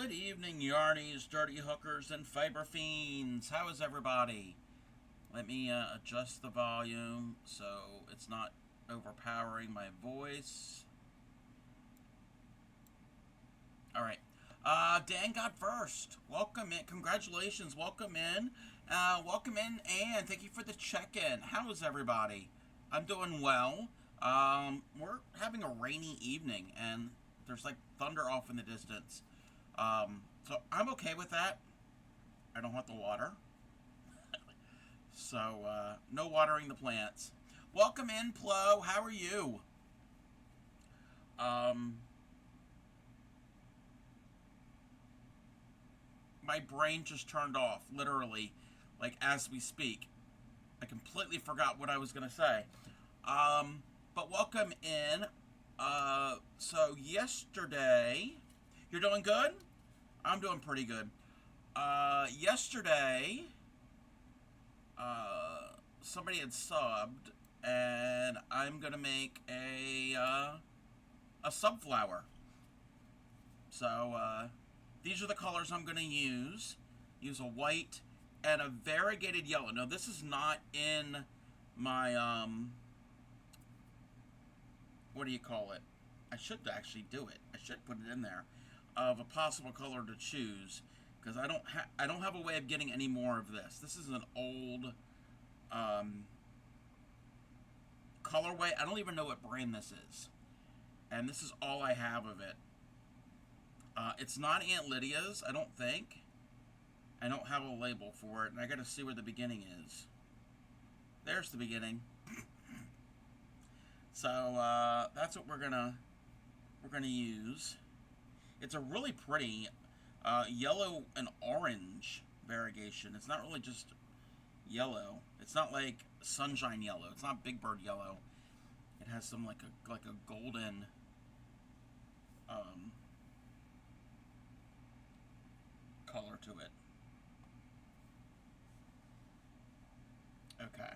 Good evening, yarnies, dirty hookers, and fiber fiends. How is everybody? Let me adjust the volume so it's not overpowering my voice. All right. Dan got first. Welcome in. Congratulations. Welcome in. Welcome in, and thank you for the check-in. How is everybody? I'm doing well. We're having a rainy evening, and there's like thunder off in the distance. So I'm okay with that. I don't want the water. So, no watering the plants. Welcome in, Plo. How are you? Um, my brain just turned off, literally, like as we speak. I completely forgot what I was going to say. But welcome in. So yesterday, you're doing good? I'm doing pretty good. Yesterday, somebody had subbed, and I'm gonna make a subflower. So these are the colors I'm gonna use. Use a white and a variegated yellow. Now this is not in my what do you call it? I should actually do it. I should put it in there of a possible color to choose because I don't have a way of getting any more of this. This is an old colorway. I don't even know what brand this is, and this is all I have of it. It's not Aunt Lydia's, I don't think. I don't have a label for it, and I got to see where the beginning is. There's the beginning. So that's what we're gonna use. It's a really pretty yellow and orange variegation. It's not really just yellow. It's not like sunshine yellow. It's not Big Bird yellow. It has some like a golden color to it. Okay.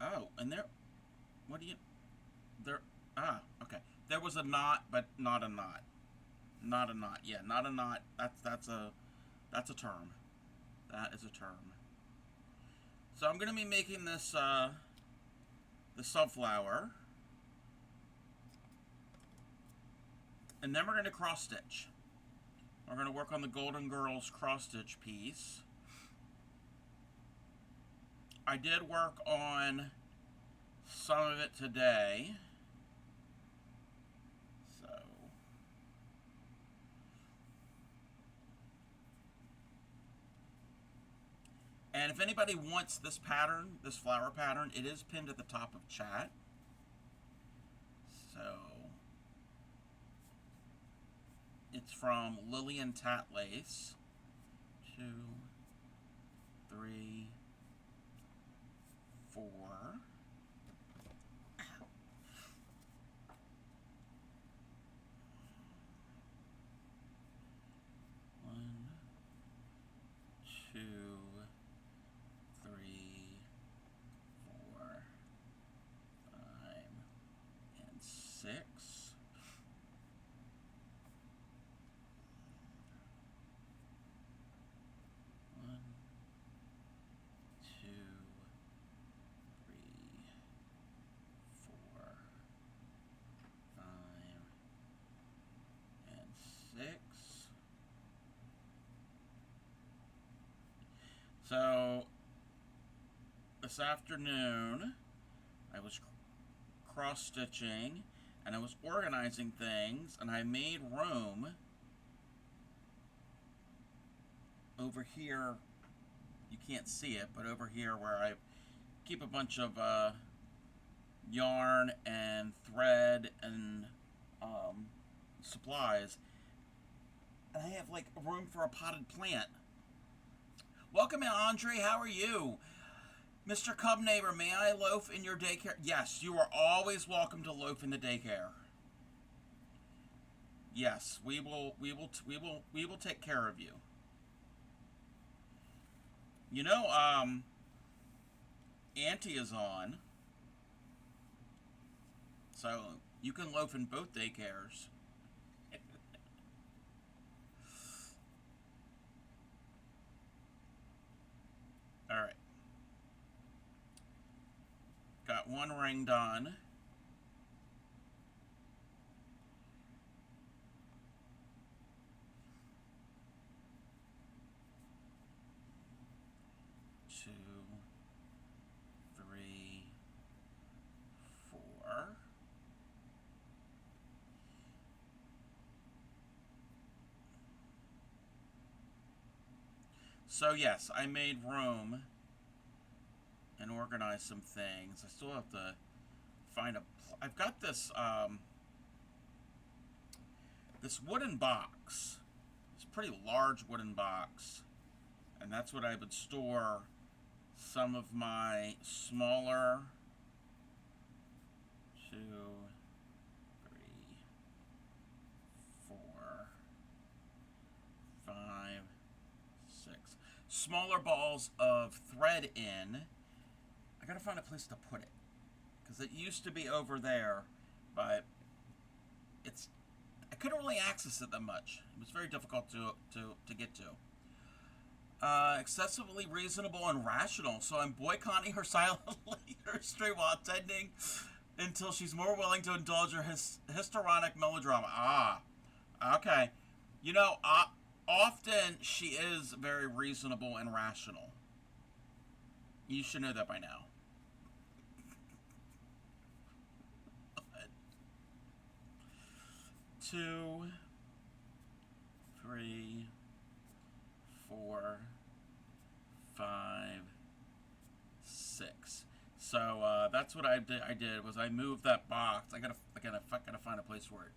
Oh, and there. What do you? There. Okay. There was a knot, but not a knot. Not a knot. Yeah, not a knot. That's a term. That is a term. So I'm gonna be making this the sunflower, and then we're gonna cross stitch. We're gonna work on the Golden Girls cross stitch piece. I did work on some of it today. So and if anybody wants this pattern, this flower pattern, it is pinned at the top of chat. So it's from Lillian Tatlace. 2, 3, 4. One, 2, 3, 4, 5, and 6. One, 2, 3, 4, 5, and 6. So this afternoon I was cross stitching and I was organizing things, and I made room over here. You can't see it, but over here where I keep a bunch of yarn and thread and supplies, and I have like room for a potted plant. Welcome in, Andre. How are you? Mr. Cub Neighbor, may I loaf in your daycare? Yes, you are always welcome to loaf in the daycare. Yes, we will take care of you. You know, Auntie is on, so you can loaf in both daycares. All right. Got one ring done. Two, three, four. So yes, I made room and organized some things. I still have to find a. I've got this this wooden box. It's a pretty large wooden box, and that's what I would store some of my smaller. 2, 3, 4, 5, 6 smaller balls of thread in. I gotta find a place to put it because it used to be over there, but I couldn't really access it that much. It was very difficult to get to. Excessively reasonable and rational. So I'm boycotting her silently her stream while attending until she's more willing to indulge her histrionic melodrama. Ah, okay. You know, often she is very reasonable and rational. You should know that by now. 2, 3, 4, 5, 6. So that's what I did was I moved that box. I gotta find a place for it.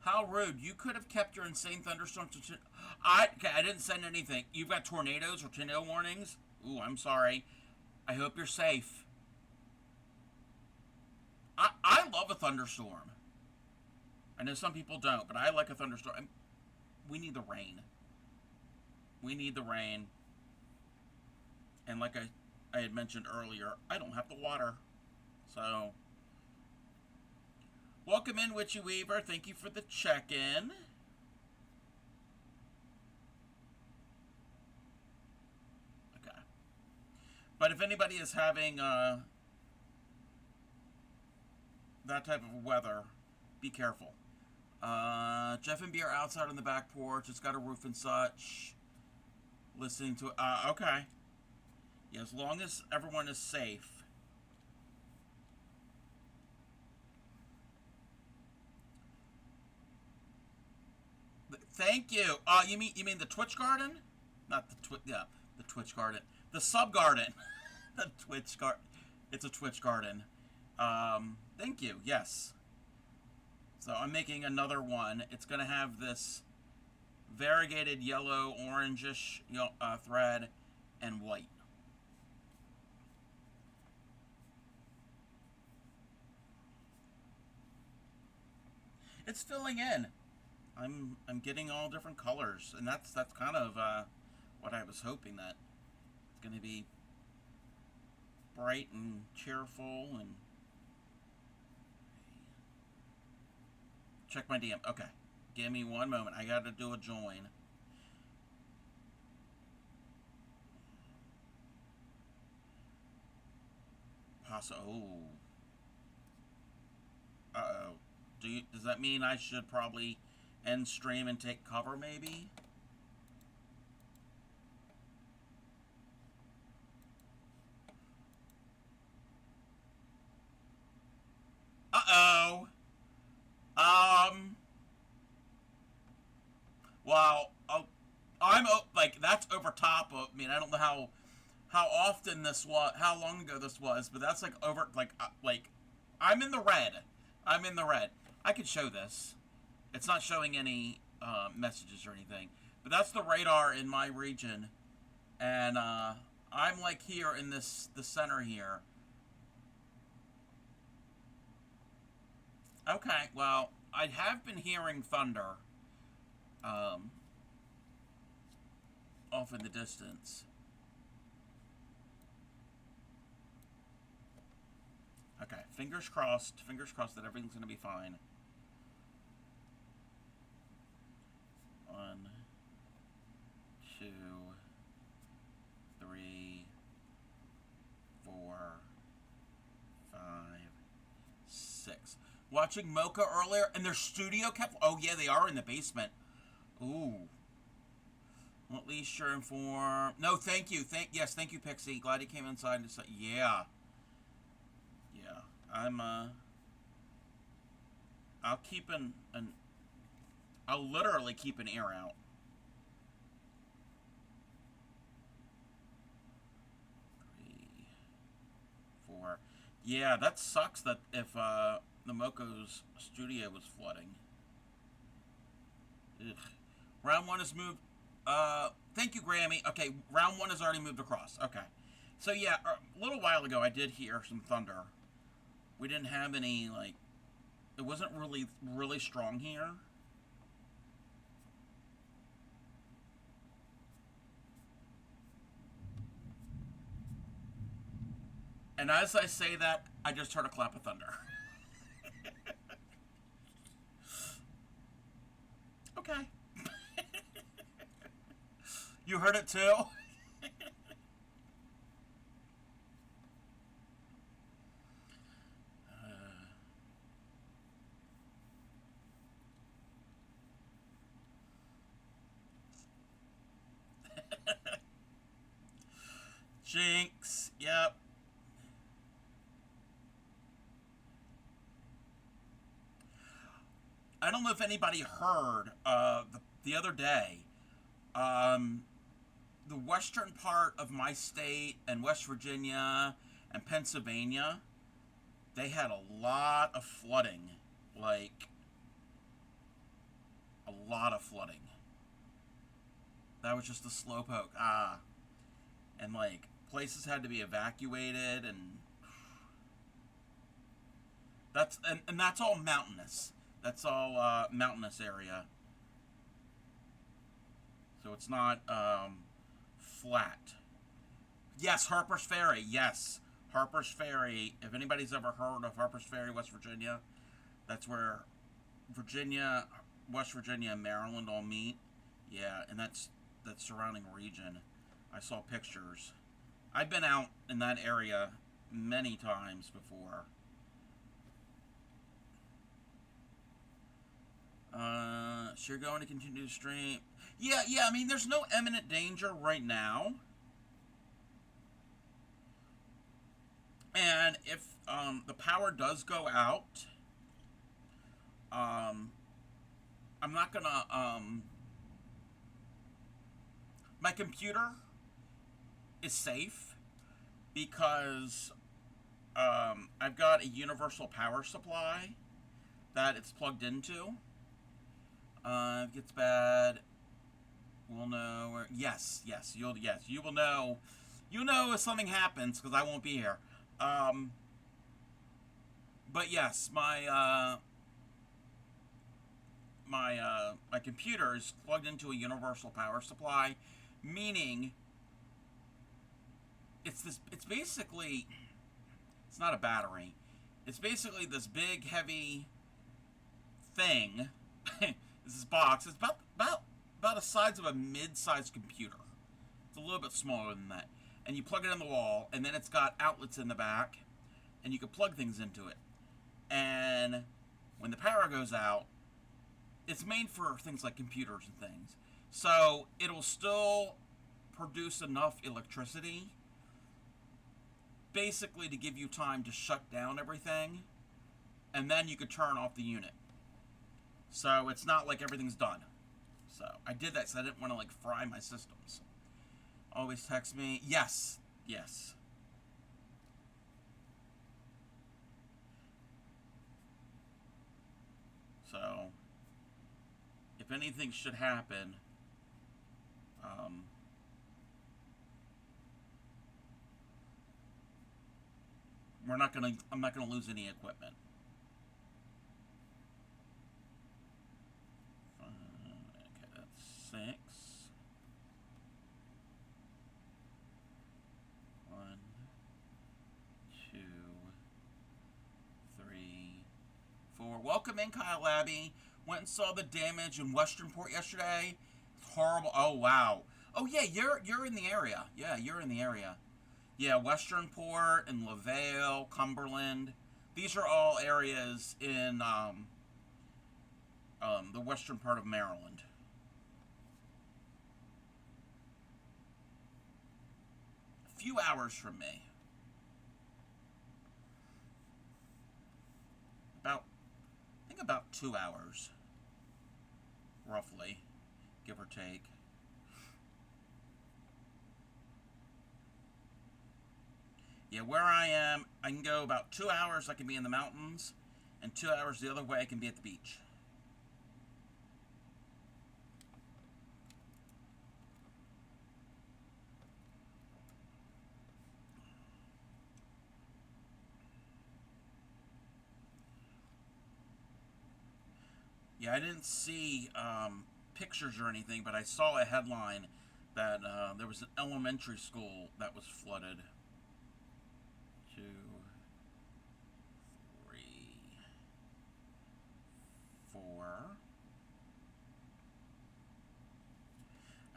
How rude! You could have kept your insane thunderstorm to. I didn't send anything. You've got tornadoes or tornado warnings. Ooh, I'm sorry. I hope you're safe. I love a thunderstorm. I know some people don't, but I like a thunderstorm. We need the rain. We need the rain. And like I had mentioned earlier, I don't have the water. So, welcome in, Witchy Weaver. Thank you for the check-in. Okay. But if anybody is having that type of weather, be careful. Jeff and B are outside on the back porch. It's got a roof and such. Listening to it. Okay. Yeah, as long as everyone is safe. Thank you. You mean the Twitch garden? Not the the Twitch garden. The sub garden. The Twitch garden. It's a Twitch garden. Thank you. Yes. So I'm making another one. It's going to have this variegated yellow, orangish thread and white. It's filling in. I'm getting all different colors, and that's kind of what I was hoping, that it's going to be bright and cheerful. And check my DM. Okay. Give me one moment. I got to do a join. Oh. Uh-oh. Does that mean I should probably end stream and take cover, maybe? Uh-oh. Well, I'm like, that's over top of. I mean, I don't know how often this was, how long ago this was, but that's like over, like I'm in the red. I'm in the red. I could show this. It's not showing any messages or anything, but that's the radar in my region, and I'm like here in the center here. Okay, well, I have been hearing thunder off in the distance. Okay, fingers crossed that everything's going to be fine. 1, 2, 3, Watching Mocha earlier, and their studio kept. Oh yeah, they are in the basement. Ooh. Well, at least you're informed. No, thank you. Thank you, Pixie. Glad you came inside and said, yeah, yeah. I'll keep I'll literally keep an ear out. 3, 4. Yeah, that sucks. That if the Moco's studio was flooding. Ugh. Round 1 is moved. Thank you, Grammy. Okay, round 1 has already moved across. Okay. So, yeah, a little while ago, I did hear some thunder. We didn't have any, like, it wasn't really, really strong here. And as I say that, I just heard a clap of thunder. Okay. You heard it too? Jinx. Yep. I don't know if anybody heard the other day. Um, the western part of my state and West Virginia and Pennsylvania, they had a lot of flooding. Like, a lot of flooding. That was just a slowpoke. Ah. And, like, places had to be evacuated, and and that's all mountainous. That's all mountainous area. So it's not flat. Yes, Harper's Ferry. Yes, Harper's Ferry. If anybody's ever heard of Harper's Ferry, West Virginia, that's where Virginia, West Virginia, and Maryland all meet. Yeah, and that's that surrounding region. I saw pictures. I've been out in that area many times before. So you're going to continue to stream? Yeah, yeah. I mean, there's no imminent danger right now. And if the power does go out, I'm not gonna. My computer is safe because I've got a universal power supply that it's plugged into. If it gets bad, we'll know. You will know. You'll know if something happens because I won't be here. But yes, my computer is plugged into a universal power supply, meaning it's basically, it's not a battery. It's basically this big heavy thing. This box. It's about the size of a mid-sized computer. It's a little bit smaller than that. And you plug it in the wall, and then it's got outlets in the back, and you can plug things into it. And when the power goes out, it's made for things like computers and things. So it'll still produce enough electricity basically to give you time to shut down everything, and then you could turn off the unit. So it's not like everything's done. So I did that because I didn't want to like fry my systems. Always text me. Yes. Yes. So if anything should happen, I'm not gonna lose any equipment. Okay, that's 6. 1, 2, 3, 4. Welcome in, Kyle Abbey. Went and saw the damage in Westernport yesterday. It's horrible. Oh wow. Oh yeah, you're in the area. Yeah, you're in the area. Yeah, Westernport and LaVale, Cumberland. These are all areas in the western part of Maryland. A few hours from me. I think about 2 hours, roughly, give or take. Yeah, where I am, I can go about 2 hours, I can be in the mountains, and 2 hours the other way, I can be at the beach. Yeah, I didn't see pictures or anything, but I saw a headline that there was an elementary school that was flooded. 2, 3, 4.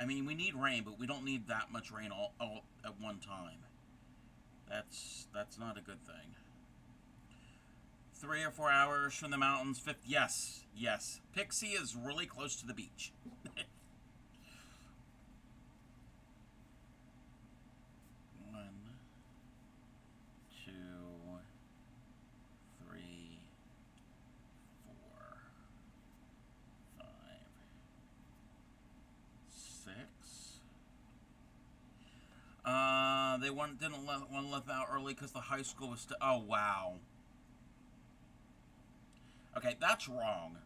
I mean, we need rain, but we don't need that much rain all at one time. That's not a good thing. 3 or 4 hours from the mountains. Yes, yes. Pixie is really close to the beach. 1, 2, 3, 4, 5, 6. They didn't want to let out early because the high school was still. Oh wow. Okay, that's wrong.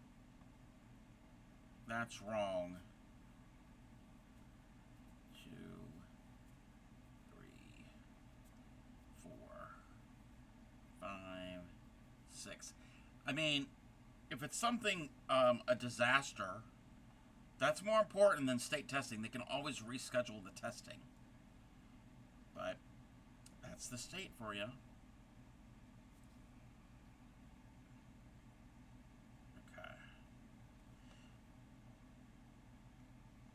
That's wrong. 2, 3, 4, 5, 6. I mean, if it's something, a disaster, that's more important than state testing. They can always reschedule the testing. But that's the state for you.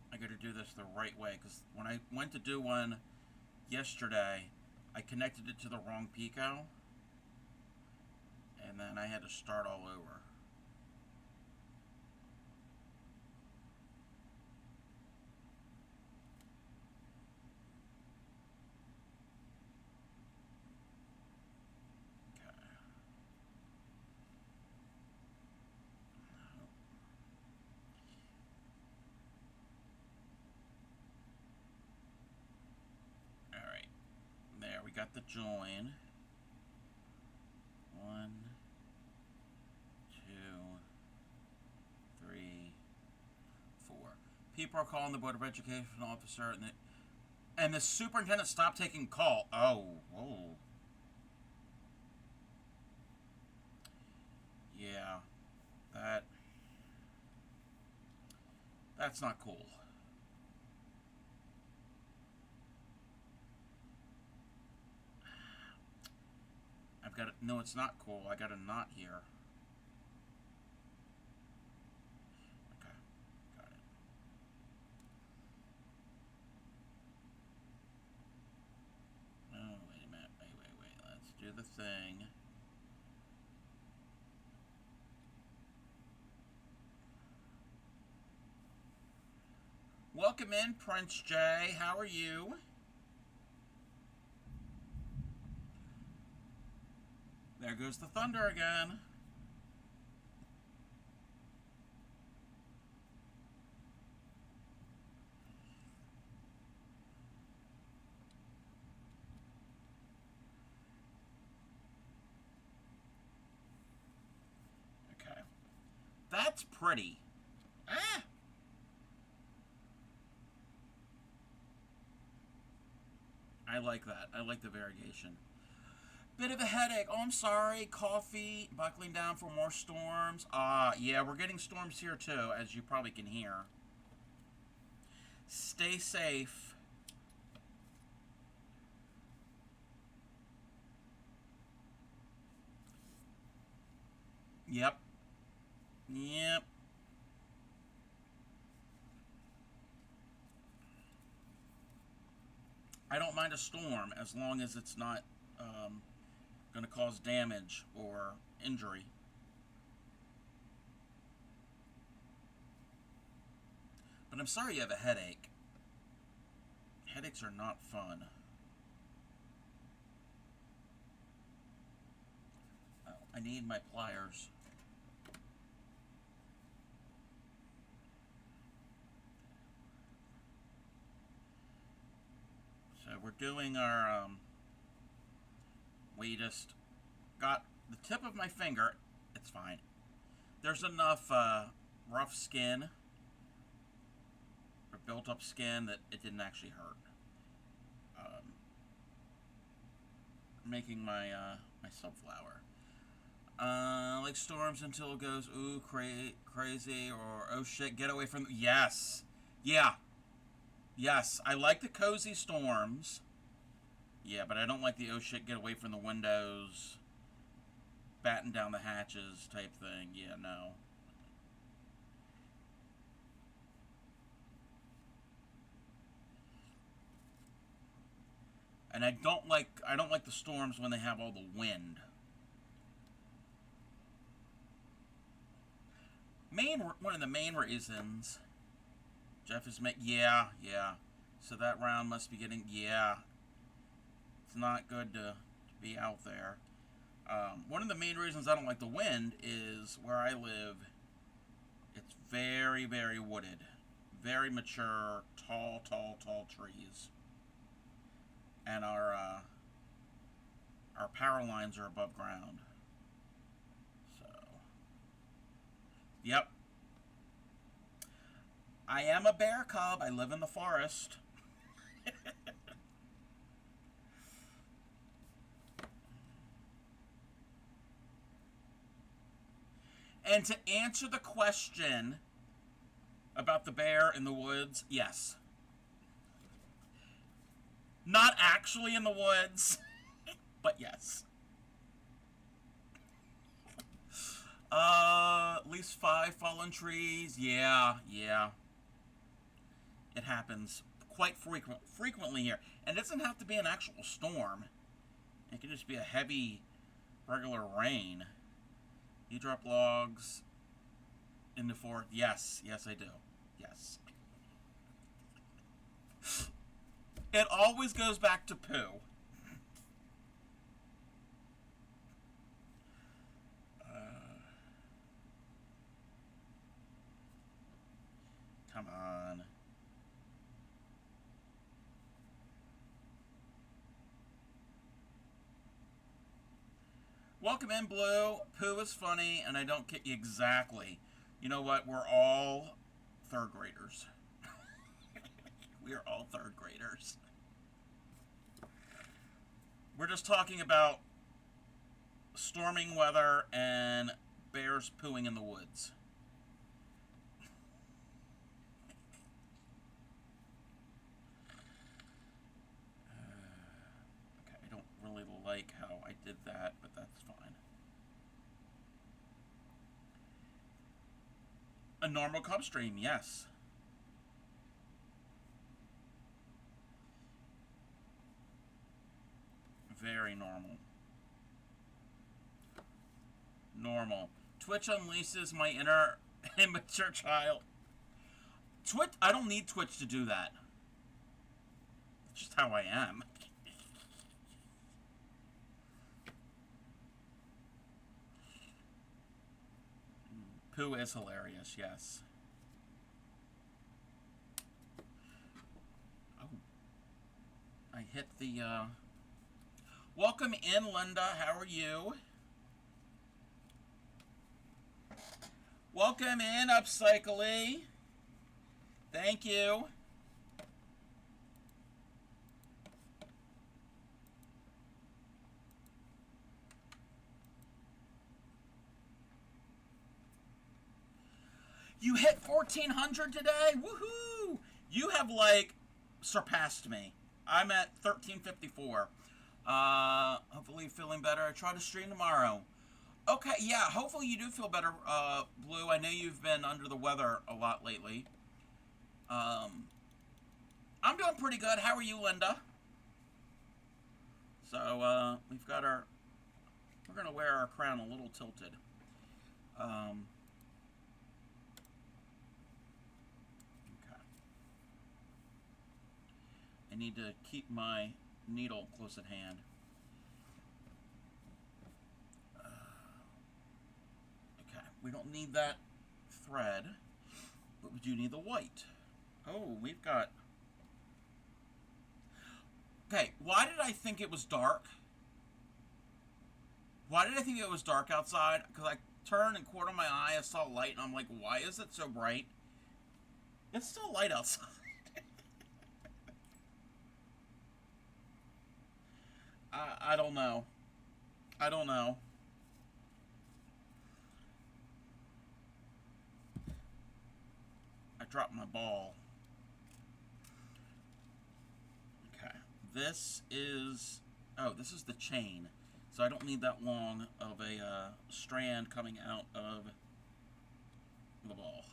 I got to do this the right way, because when I went to do one yesterday, I connected it to the wrong Pico, and then I had to start all over. Got the join. 1, 2, 3, 4. People are calling the Board of Education officer, and the superintendent stopped taking call. Oh, whoa. Yeah, that's not cool. No, it's not cool. I got a knot here. Okay, got it. Oh, wait a minute. Wait. Let's do the thing. Welcome in, Prince J. How are you? There goes the thunder again. Okay. That's pretty. Ah! I like that. I like the variegation. Bit of a headache. Oh, I'm sorry. Coffee. Buckling down for more storms. Yeah, we're getting storms here too, as you probably can hear. Stay safe. Yep. I don't mind a storm as long as it's not going to cause damage or injury. But I'm sorry you have a headache. Headaches are not fun. Oh, I need my pliers. So we're doing our, we just got the tip of my finger. It's fine. There's enough rough skin or built up skin that it didn't actually hurt. Making my my sunflower. Like storms until it goes ooh crazy or oh shit, get away from yes. Yeah. Yes, I like the cozy storms. Yeah, but I don't like the oh shit, get away from the windows, batten down the hatches type thing. Yeah, no. And I don't like the storms when they have all the wind. One of the main reasons Jeff is yeah. So that round must be getting It's not good to be out there. One of the main reasons I don't like the wind is where I live. It's very, very wooded, very mature, tall trees. And our power lines are above ground. So, yep. I am a bear cub. I live in the forest. And to answer the question about the bear in the woods, yes. Not actually in the woods, but yes. At least 5 fallen trees. Yeah. It happens quite frequently here. And it doesn't have to be an actual storm. It can just be a heavy, regular rain. You drop logs in the forest. Yes, I do. Yes. It always goes back to poo. Come on. Welcome in, Blue. Poo is funny, and I don't get you exactly. You know what? We're all 3rd graders. We are all 3rd graders. We're just talking about storming weather and bears pooing in the woods. Okay, I don't really like how I did that, but that's fine. A normal cub stream, yes. Very normal. Normal. Twitch unleashes my inner immature child. Twitch, I don't need Twitch to do that. It's just how I am. Pooh is hilarious, yes. Oh. I hit the, Welcome in, Linda. How are you? Welcome in, Upcycly. Thank you. You hit 1,400 today? Woohoo! You have, like, surpassed me. I'm at 1,354. Hopefully feeling better. I try to stream tomorrow. Okay, yeah, hopefully you do feel better, Blue. I know you've been under the weather a lot lately. I'm doing pretty good. How are you, Linda? So, we've got our We're going to wear our crown a little tilted. Okay. I need to keep my needle close at hand. Okay, we don't need that thread, but we do need the white. Oh, we've got... Okay, why did I think it was dark? Why did I think it was dark outside? Because I turned and quartered my eye, I saw light, and I'm like, why is it so bright? It's still light outside. I don't know. I don't know. I dropped my ball. Okay. This is... Oh, this is the chain. So I don't need that long of a strand coming out of the ball.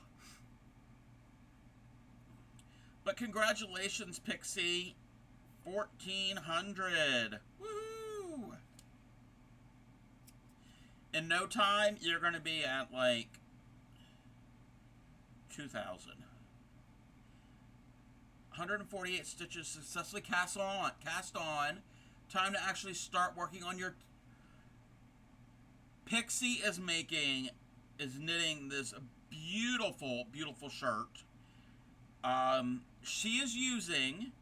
But congratulations, Pixie. 1,400. Woohoo! In no time, you're going to be at like 2,000. 148 stitches successfully cast on. Time to actually start working on your... Pixie is knitting this beautiful, beautiful shirt. She is using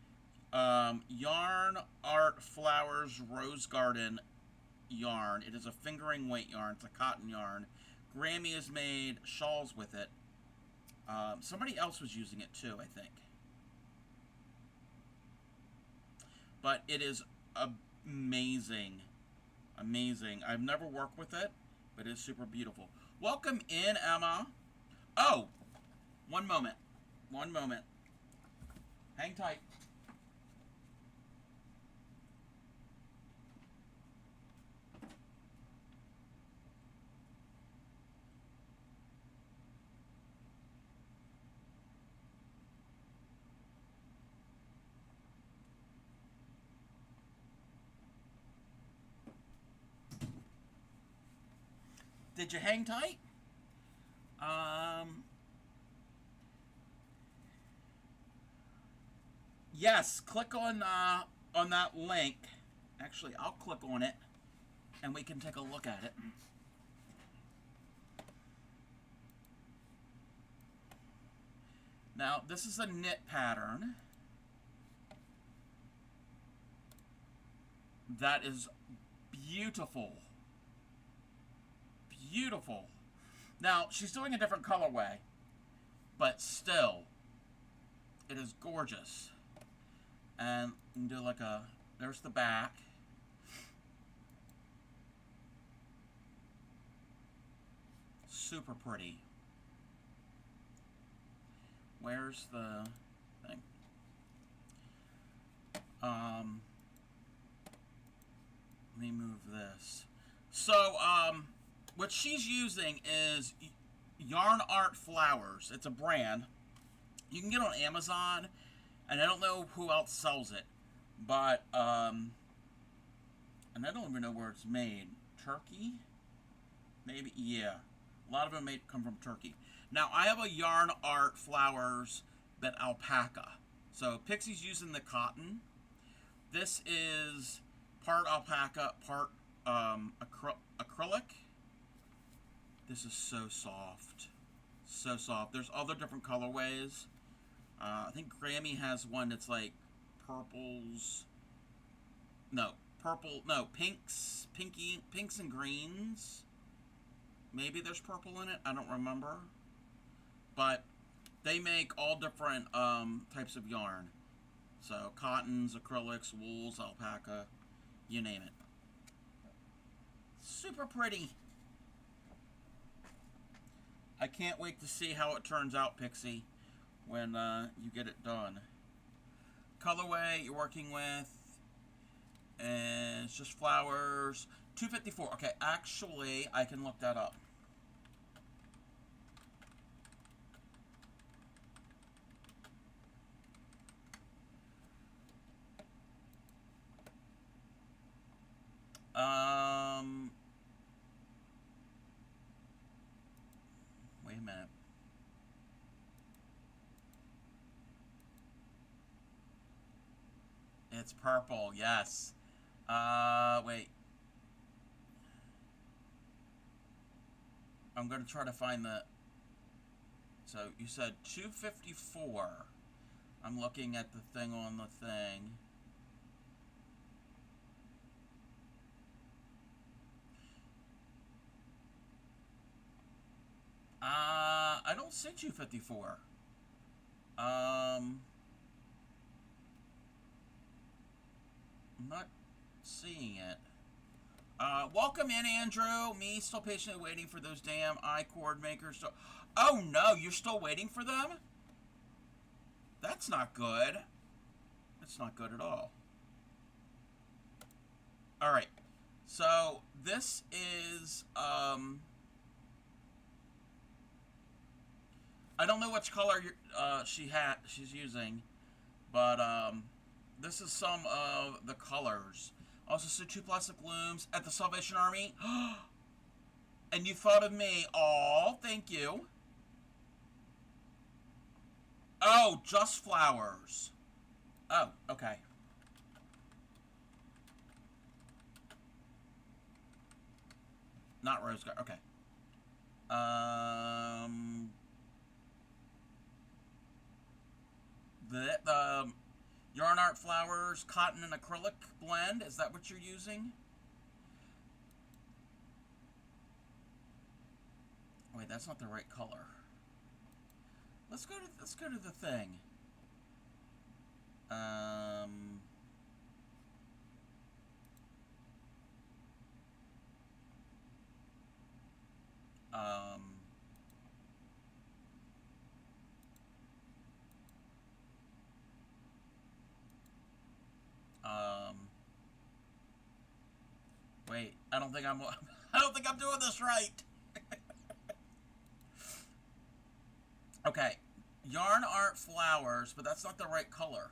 Yarn Art Flowers Rose Garden yarn. It is a fingering weight yarn. It's a cotton yarn. Grammy has made shawls with it. Somebody else was using it too, I think. But it is amazing. Amazing. I've never worked with it, but it's super beautiful. Welcome in, Emma. Oh, one moment. One moment. Hang tight. Did you hang tight? Yes, click on that link. Actually, I'll click on it, and we can take a look at it. Now, this is a knit pattern that is beautiful. Beautiful. Now, she's doing a different colorway, but still, it is gorgeous. And you can do like a, there's the back. Super pretty. Where's the thing? Let me move this. So, what she's using is Yarn Art Flowers. It's a brand. You can get it on Amazon, and I don't know who else sells it, but, and I don't even know where it's made. Turkey? Maybe, yeah. A lot of them come from Turkey. Now, I have a Yarn Art Flowers but alpaca. So, Pixie's using the cotton. This is part alpaca, part acrylic. This is so soft. So soft. There's other different colorways. I think Grammy has one that's like purples. No, purple. No, pinks and greens. Maybe there's purple in it. I don't remember. But they make all different types of yarn. So cottons, acrylics, wools, alpaca, you name it. Super pretty. I can't wait to see how it turns out, Pixie, when you get it done. Colorway you're working with, and it's just flowers. $2.54. Okay, actually, I can look that up. It's purple, yes. Wait. I'm going to try to find the... So, you said 254. I'm looking at the thing on the thing. I don't see 254. I'm not seeing it. Welcome in, Andrew. Me still patiently waiting for those damn I-cord makers. Oh no, you're still waiting for them? That's not good. That's not good at all. Alright. So, this is, I don't know which color she's using, but this is some of the colors. Also, so 2 plastic looms at the Salvation Army. And you thought of me. Aw, thank you. Oh, just flowers. Oh, okay. Not rose garden. Okay. The yarn art flowers, cotton and acrylic blend. Is that what you're using? Wait, that's not the right color. Let's go to the thing. Wait, I don't think I'm doing this right. Okay, yarn art flowers, but that's not the right color.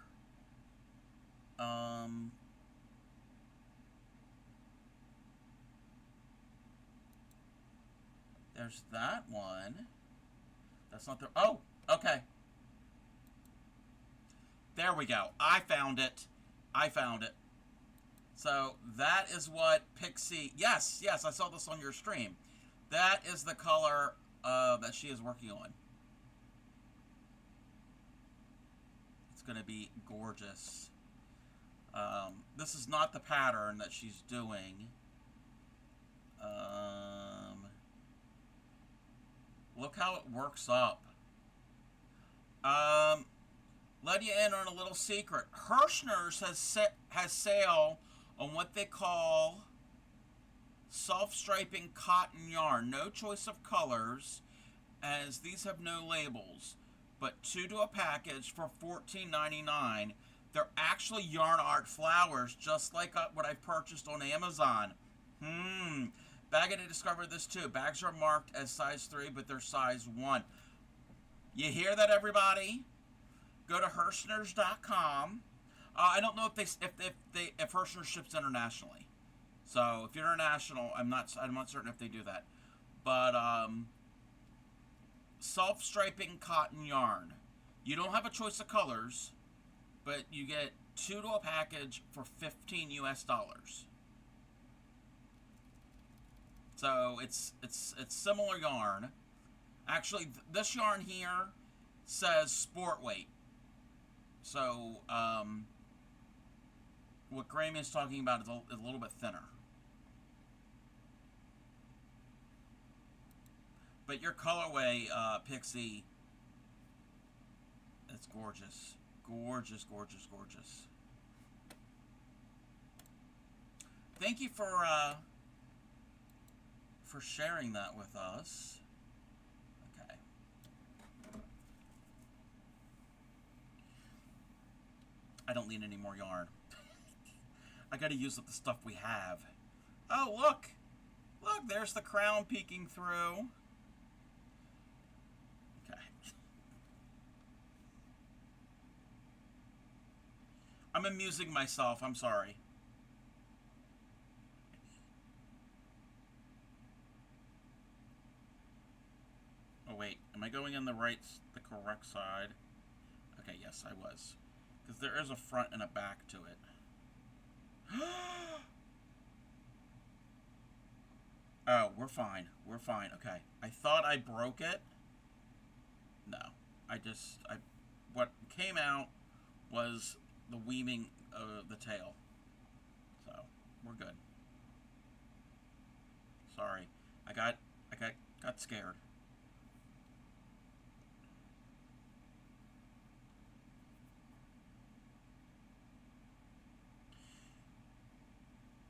There's that one. That's not the... Oh, okay. There we go. I found it. So, that is what Pixie... Yes, I saw this on your stream. That is the color that she is working on. It's going to be gorgeous. This is not the pattern that she's doing. Look how it works up. Let you in on a little secret. Hirschner's has sale on what they call self-striping cotton yarn. No choice of colors, as these have no labels, but 2 to a package for $14.99. They're actually yarn art flowers, just like what I purchased on Amazon. Baggett, I discovered this too. Bags are marked as size 3, but they're size 1. You hear that, everybody? Go to Hirschners.com. I don't know if Hirschner ships internationally. So if you're international, I'm not certain if they do that. But self-striping cotton yarn. You don't have a choice of colors, but you get 2 to a package for $15 US. So it's similar yarn. Actually, this yarn here says sport weight. So what Graham is talking about is a little bit thinner. But your colorway, Pixie, it's gorgeous. Gorgeous, gorgeous, gorgeous. Thank you for sharing that with us. Okay. I don't need any more yarn. I gotta use up the stuff we have. Oh, look! Look, there's the crown peeking through. Okay. I'm amusing myself, I'm sorry. Oh wait, am I going in the correct side? Okay, yes, I was. Because there is a front and a back to it. Oh, we're fine. We're fine. Okay. I thought I broke it. No. What came out was the weaving of the tail. So, we're good. Sorry. I got scared.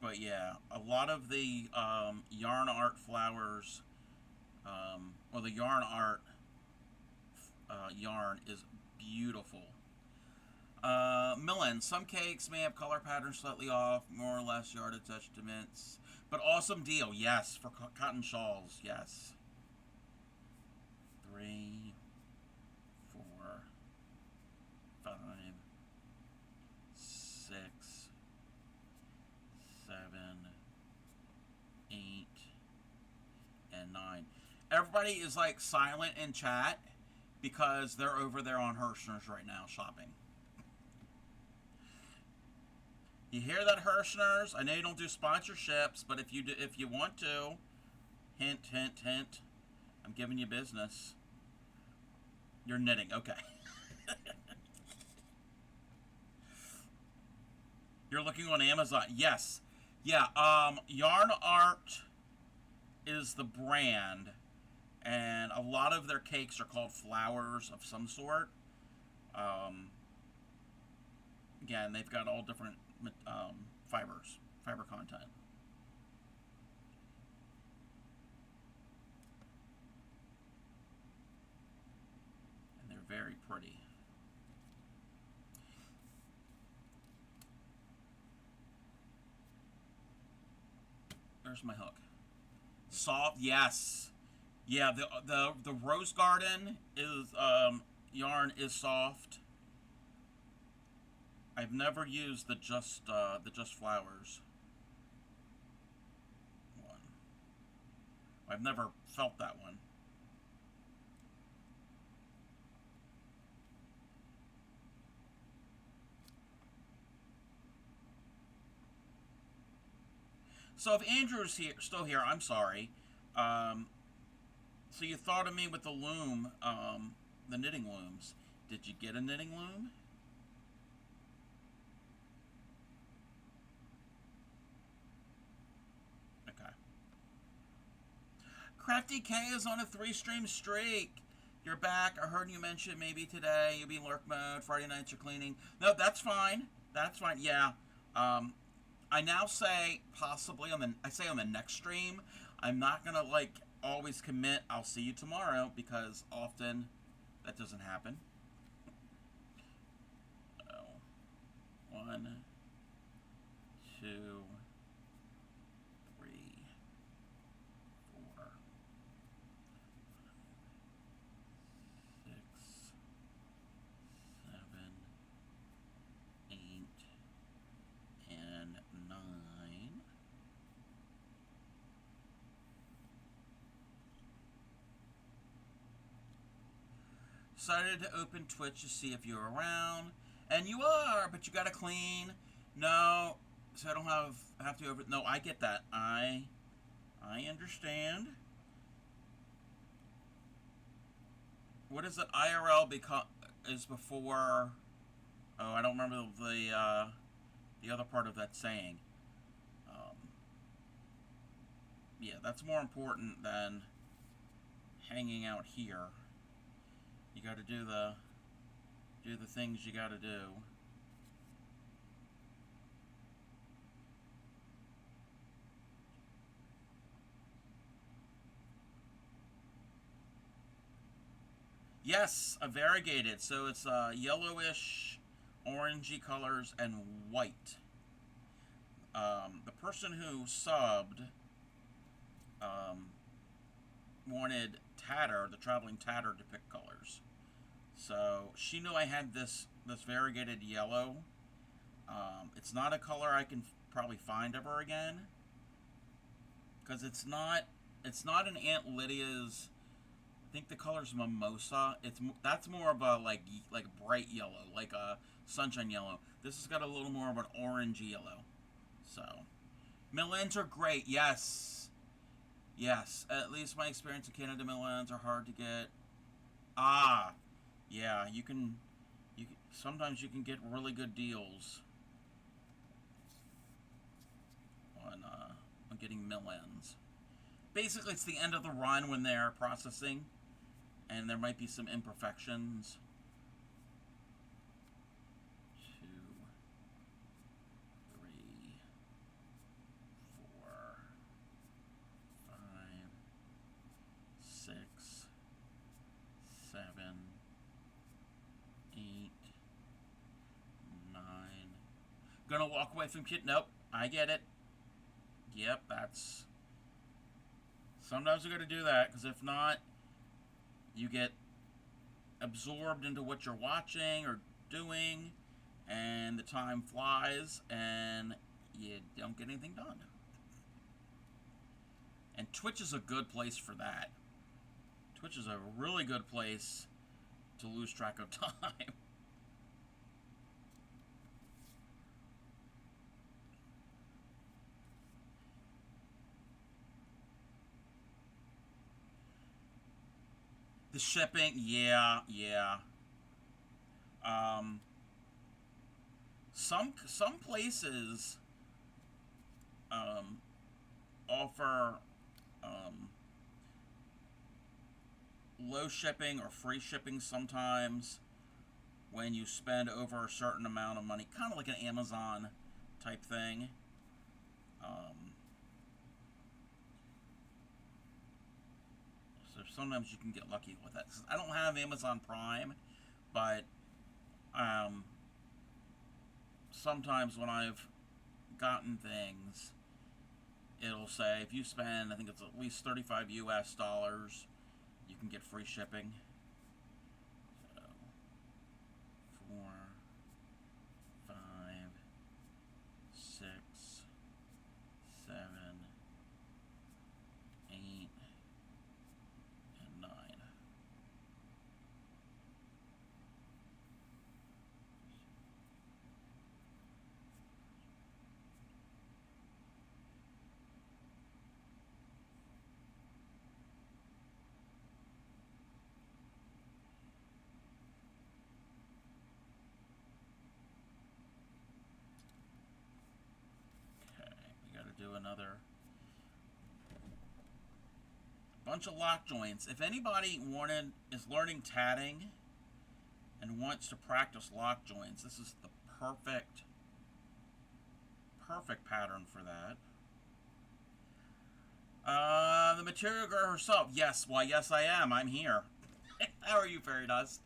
But yeah, a lot of the yarn art flowers, or the yarn art yarn is beautiful. Millen, some cakes may have color patterns slightly off, more or less yard attachments, but awesome deal, yes, for cotton shawls, yes. 3, 4, 5, 6, 7, 8, and 9. Everybody is like silent in chat because they're over there on Hirschner's right now shopping. You hear that, Hirschner's? I know you don't do sponsorships, but if you want to, hint, hint, hint. I'm giving you business. You're knitting, okay. You're looking on Amazon, yes. Yeah, Yarn Art is the brand, and a lot of their cakes are called flowers of some sort. Again, they've got all different fiber content. And they're very pretty. There's my hook. Soft, yes. Yeah, the Rose Garden is yarn is soft. I've never used the Just Flowers one. I've never felt that one. So if Andrew's still here, I'm sorry. So you thought of me with the loom, the knitting looms. Did you get a knitting loom? Okay. Crafty K is on a 3-stream streak. You're back. I heard you mention maybe today you'll be in lurk mode. Friday nights you're cleaning. No, that's fine. That's fine. Yeah. I now say possibly on the next stream. I'm not gonna like always commit. I'll see you tomorrow because often that doesn't happen. Oh. 1, 2, 3, 4, 6, 7, 8, and 9. Decided to open Twitch to see if you're around, and you are, but you gotta clean. No, so I don't have to over. No, I get that. I understand. What is it? IRL is before. Oh, I don't remember the other part of that saying. Yeah, that's more important than hanging out here. You got to do the things you got to do. Yes, a variegated. So it's yellowish, orangey colors, and white. The person who subbed wanted Tatter, the traveling Tatter, to pick colors. So she knew I had this variegated yellow. It's not a color I can probably find ever again, because it's not an Aunt Lydia's. I think the color's mimosa. That's more of a like bright yellow, like a sunshine yellow. This has got a little more of an orangey yellow. So, mill ends are great. Yes. Yes. At least my experience in Canada, mill ends are hard to get. Ah. Yeah, you can sometimes you can get really good deals on getting mill ends. Basically, it's the end of the run when they're processing, and there might be some imperfections. 2, 3, 4, 5, 6, 7, 8, 9. Gonna walk away from kit. Nope, I get it. Yep, that's... Sometimes you gotta do that, because if not, you get absorbed into what you're watching or doing, and the time flies, and you don't get anything done. And Twitch is a good place for that. Twitch is a really good place to lose track of time. The shipping, yeah. Some places offer low shipping or free shipping sometimes when you spend over a certain amount of money, kind of like an Amazon type thing. So sometimes you can get lucky with that. I don't have Amazon Prime, but sometimes when I've gotten things, it'll say if you spend, I think it's at least $35 US, you can get free shipping. So 4, 5, 6, 7, 8, and 9. Do another bunch of lock joints. If anybody is learning tatting and wants to practice lock joints, this is the perfect pattern for that. The material girl herself. Yes, why yes I am. I'm here. How are you, Fairy Dust?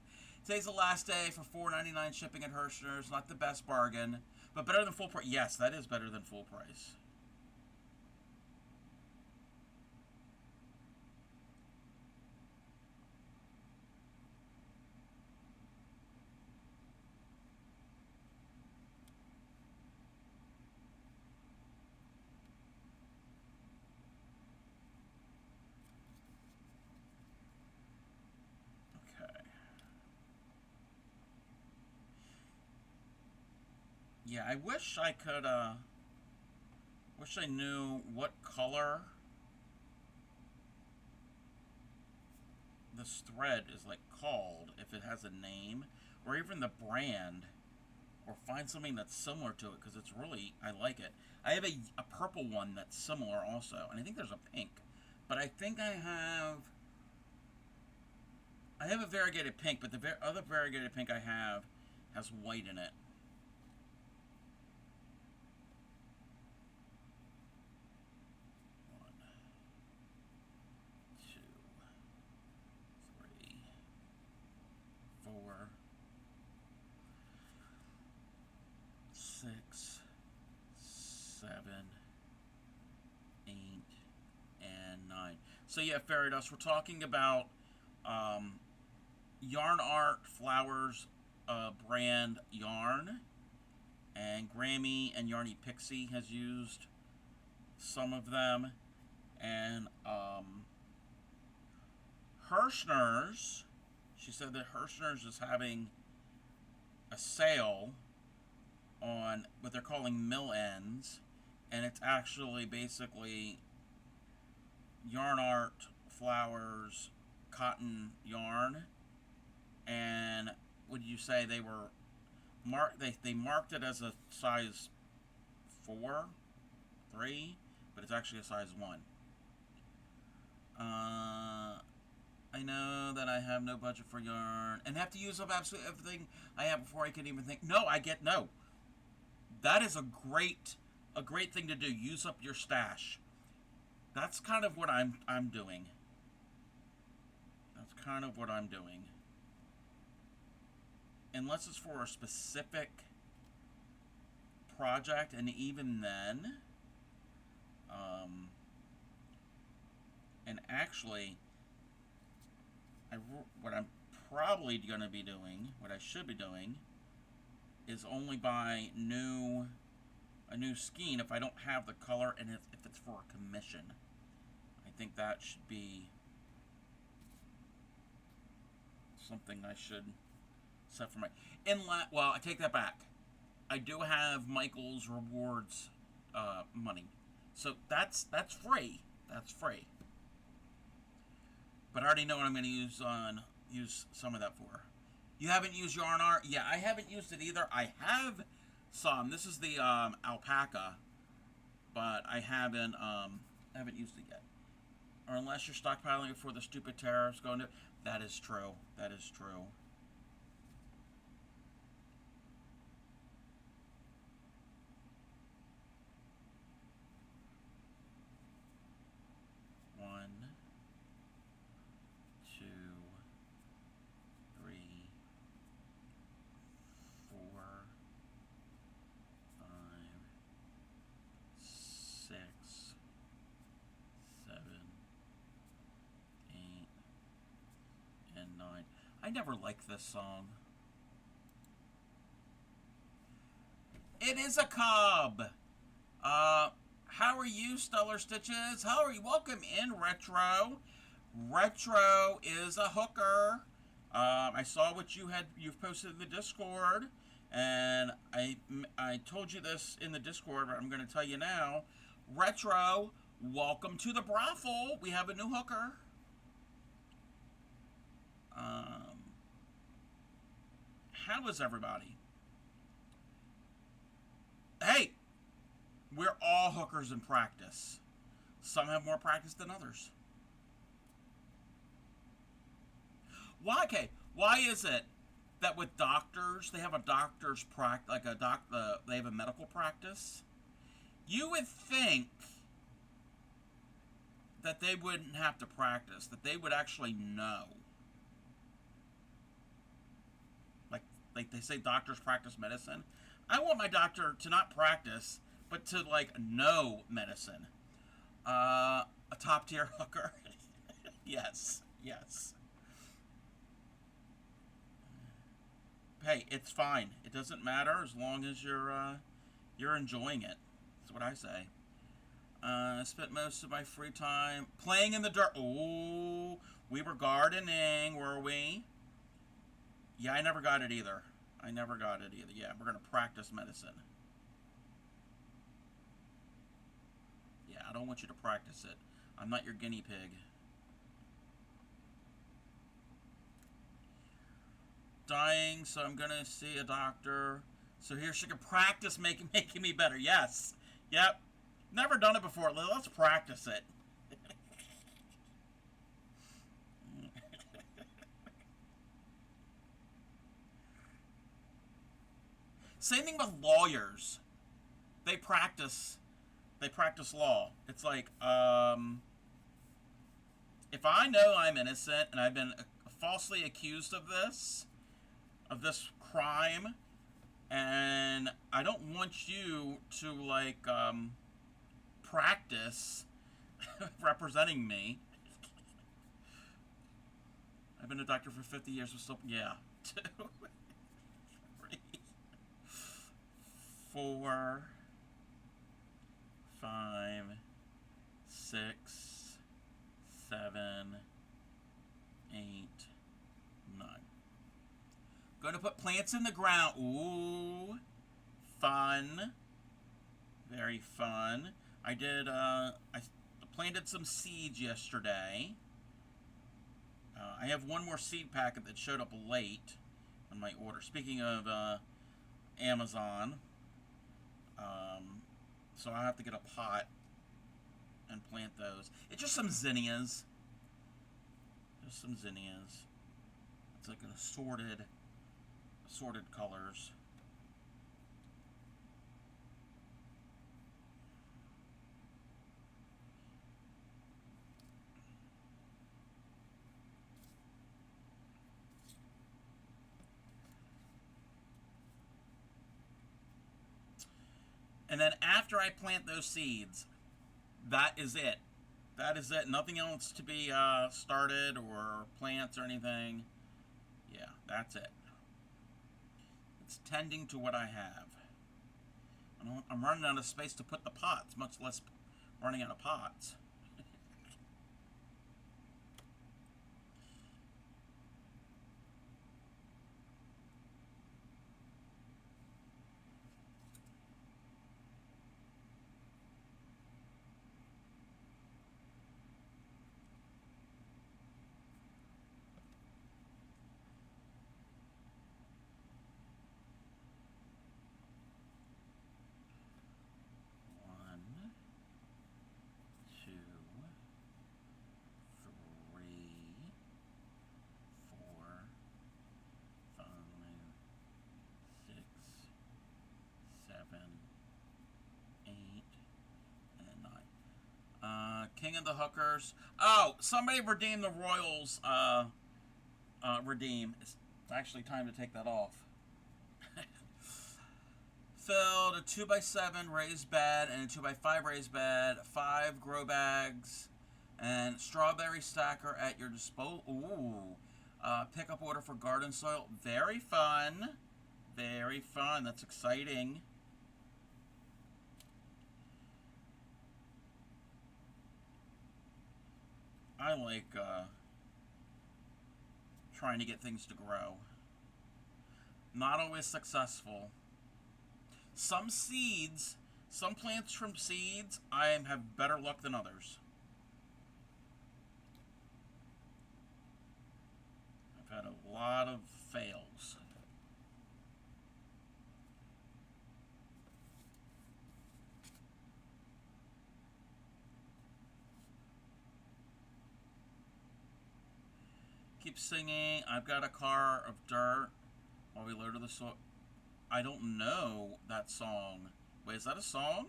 Today's the last day for $4.99 shipping at Hirschner's. Not the best bargain, but better than full price. Yes, that is better than full price. Yeah, I wish I could, wish I knew what color this thread is, like, called, if it has a name, or even the brand, or find something that's similar to it, because it's really, I like it. I have a purple one that's similar also, and I think there's a pink, but I think I have a variegated pink, but the other variegated pink I have has white in it. 6, 7, 8, and 9. So yeah, Fairy Dust, we're talking about Yarn Art Flowers brand yarn, and Grammy and Yarny Pixie has used some of them, and Hirschner's, she said that Hirschner's is having a sale on what they're calling mill ends, and it's actually basically yarn art, flowers, cotton yarn, and would you say they were they marked it as a size 4, 3, but it's actually a size 1. I know that I have no budget for yarn and have to use up absolutely everything I have before I can even think. No, I get no. That is a great thing to do. Use up your stash. That's kind of what I'm doing. That's kind of what I'm doing. Unless it's for a specific project, and even then, and actually, what I'm probably going to be doing, what I should be doing, is only buy a new skein if I don't have the color and if it's for a commission. I think that should be something I should set for my well, I take that back. I do have Michael's rewards money, so that's free. That's free. But I already know what I'm going to use some of that for. You haven't used yarn art? Yeah, I haven't used it either. I have some. This is the alpaca, but I haven't used it yet. Or unless you're stockpiling it for the stupid tariffs going to. That is true. That is true. I never liked this song. It is a cub. How are you, Stellar Stitches? How are you? Welcome in, Retro. Retro is a hooker. I saw what you've posted in the Discord, and I told you this in the Discord, but I'm going to tell you now. Retro, welcome to the brothel. We have a new hooker. How is everybody? Hey, we're all hookers in practice. Some have more practice than others. Why? Okay, why is it that with doctors, they have a doctor's practice, like they have a medical practice? You would think that they wouldn't have to practice, that they would actually know. Like they say doctors practice medicine. I want my doctor to not practice, but to, like, know medicine. A top tier hooker. Yes, yes. Hey, it's fine. It doesn't matter as long as you're enjoying it. That's what I say. I spent most of my free time playing in the dirt. Oh, we were gardening, were we? Yeah, I never got it either. Yeah, we're going to practice medicine. Yeah, I don't want you to practice it. I'm not your guinea pig. Dying, so I'm going to see a doctor. So here she can practice making me better. Yes. Yep. Never done it before. Let's practice it. Same thing with lawyers. They practice law. It's like, if I know I'm innocent and I've been falsely accused of this crime, and I don't want you to, like, practice representing me. I've been a doctor for 50 years. Yeah. 2, 3, 4, 5, 6, 7, 8, 9. Going to put plants in the ground. Ooh, fun. Very fun. I planted some seeds yesterday. I have one more seed packet that showed up late on my order. Speaking of Amazon, so I have to get a pot and plant those. It's just some zinnias. Just some zinnias. It's like an assorted colors. And then after I plant those seeds, that is it. That is it. Nothing else to be started or plants or anything. Yeah, that's it. It's tending to what I have. I'm running out of space to put the pots, much less running out of pots. King of the Hookers. Oh, somebody redeem the Royals. Redeem. It's actually time to take that off. Filled a 2x7 raised bed and a 2x5 raised bed, 5 grow bags, and strawberry stacker at your disposal. Ooh. Pickup order for garden soil. Very fun. Very fun. That's exciting. I like trying to get things to grow. Not always successful. Some seeds, some plants from seeds, I have better luck than others. I've had a lot of fails. Keep singing. I've got a car of dirt while we load to the soil. I don't know that song. Wait, is that a song?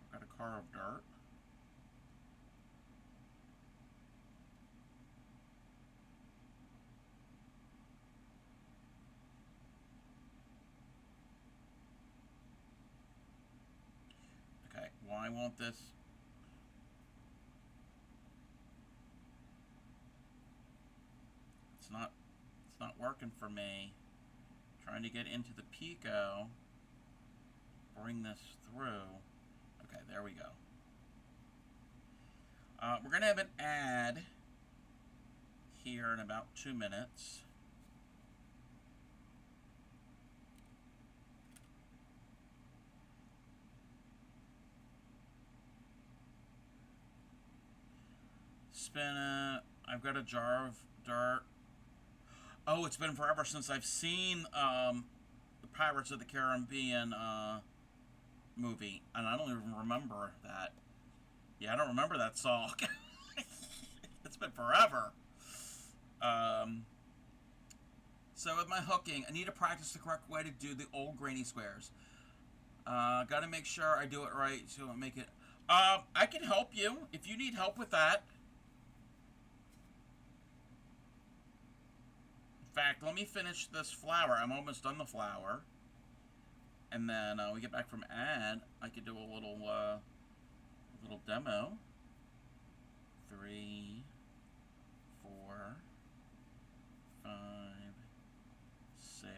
I've got a car of dirt. Okay, why won't this? It's not working for me. Trying to get into the Pico. Bring this through. Okay, there we go. We're going to have an ad here in about 2 minutes. Spin it. I've got a jar of dirt. Oh, it's been forever since I've seen the Pirates of the Caribbean movie, and I don't even remember that. Yeah, I don't remember that song. It's been forever. So with my hooking, I need to practice the correct way to do the old granny squares. Got to make sure I do it right so I make it. I can help you if you need help with that. In fact, let me finish this flower. I'm almost done the flower. And then we get back from ad, I could do a little demo. 3, 4, 5, 6,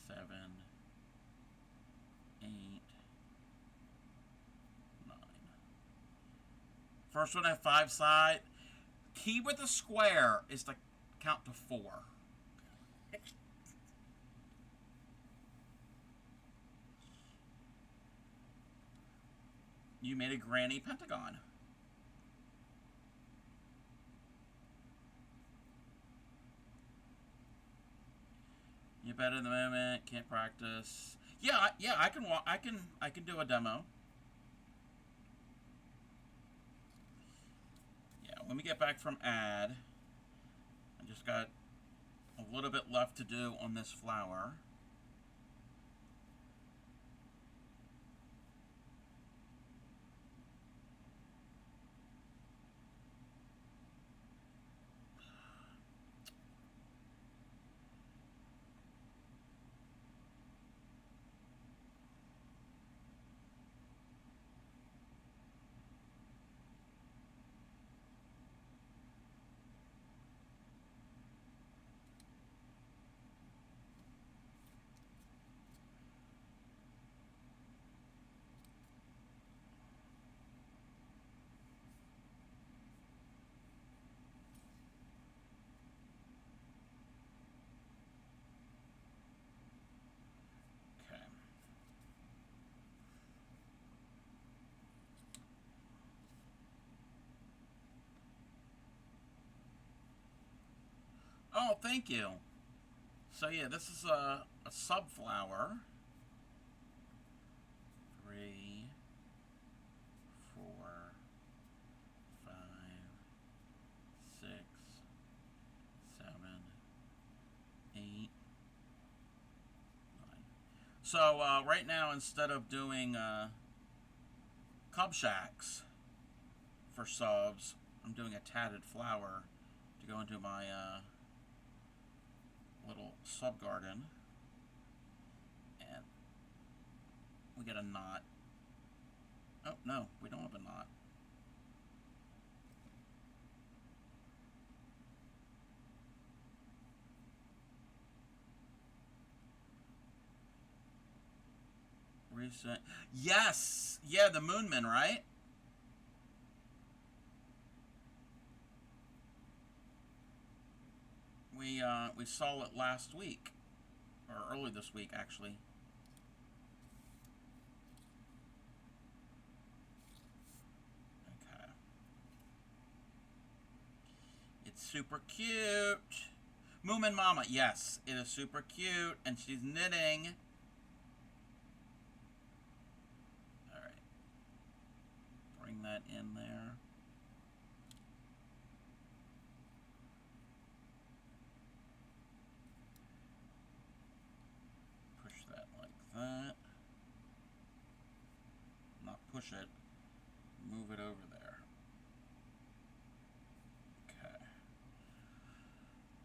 7, 8, 9. First one at 5 side. Key with a square is to count to 4. You made a granny pentagon. You better in the moment. Can't practice. Yeah, yeah. I can walk. I can do a demo. Yeah. When we get back from ad, I just got a little bit left to do on this flower. Okay. Oh, thank you. So yeah, this is a subflower. 3, 4, 5, 6, 7, 8, 9. So right now, instead of doing cub shacks for subs, I'm doing a tatted flower to go into my little sub garden, and we get a knot. Oh no, we don't have a knot. Recent. Yes, yeah, the Moonman, right? We saw it last week, or early this week, actually. Okay. It's super cute. Moomin Mama, yes, it is super cute, and she's knitting. All right. Bring that in there. Push that like that. Not push it. Move it over there. Okay.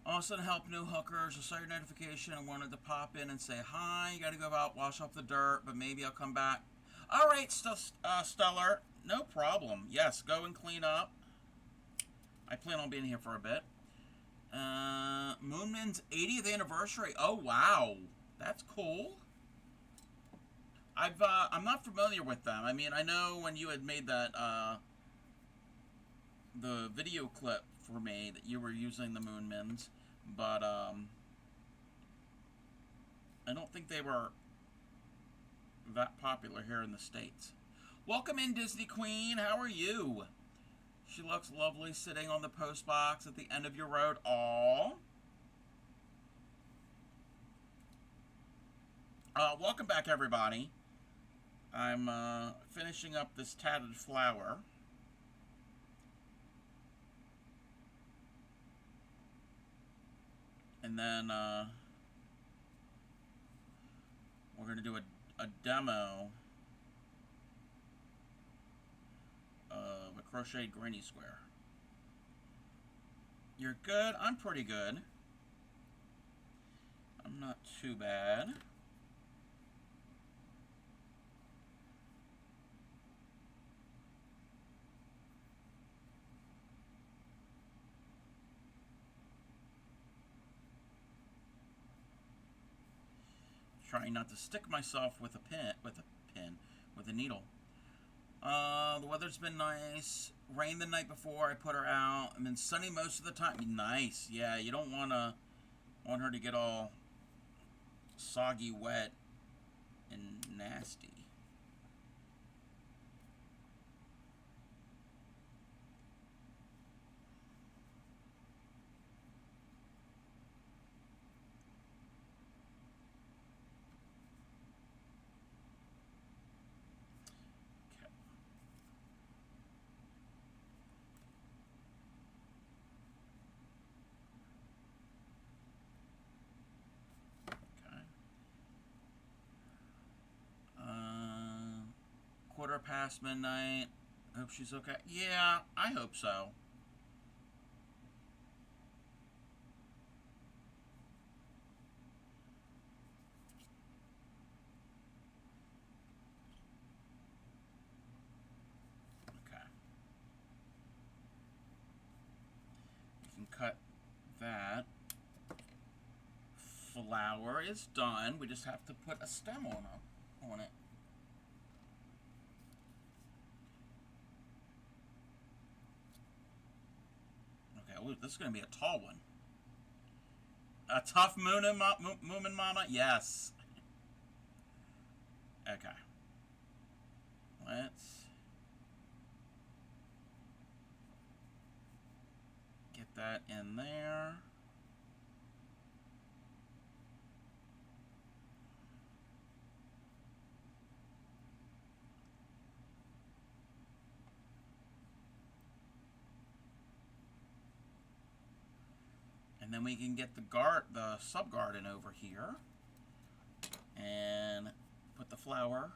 Also to help new hookers, I saw your notification and wanted to pop in and say hi. You gotta go out, wash off the dirt, but maybe I'll come back. All right, Stellar, no problem. Yes, go and clean up. I plan on being here for a bit. Moonman's 80th anniversary. Oh wow, that's cool. I'm not familiar with them. I mean, I know when you had made that the video clip for me that you were using the Moonmans, but I don't think they were that popular here in the States. Welcome in, Disney Queen. How are you? She looks lovely sitting on the post box at the end of your road. Aww. Welcome back, everybody. I'm finishing up this tatted flower. And then we're going to do a demo of a crocheted granny square. You're good? I'm pretty good. I'm not too bad. Trying not to stick myself with a needle. The weather's been nice. Rained the night before I put her out. I've been sunny most of the time. Nice. Yeah, you don't want her to get all soggy, wet, and nasty. past midnight. Hope she's okay. Yeah, I hope so. Okay. You can cut that. Flower is done. We just have to put a stem on it. Okay, ooh, this is going to be a tall one. A tough Moomin Mama? Yes. Okay. Let's get that in there. And then we can get the sub garden over here and put the flower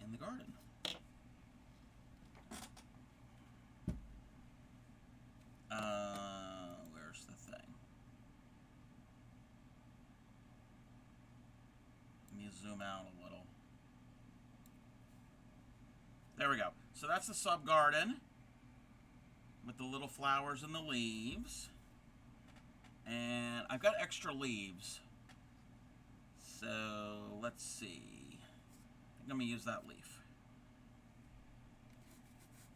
in the garden. Where's the thing? Let me zoom out a little. There we go. So that's the sub garden with the little flowers and the leaves. And I've got extra leaves. So let's see. I think I'm going to use that leaf.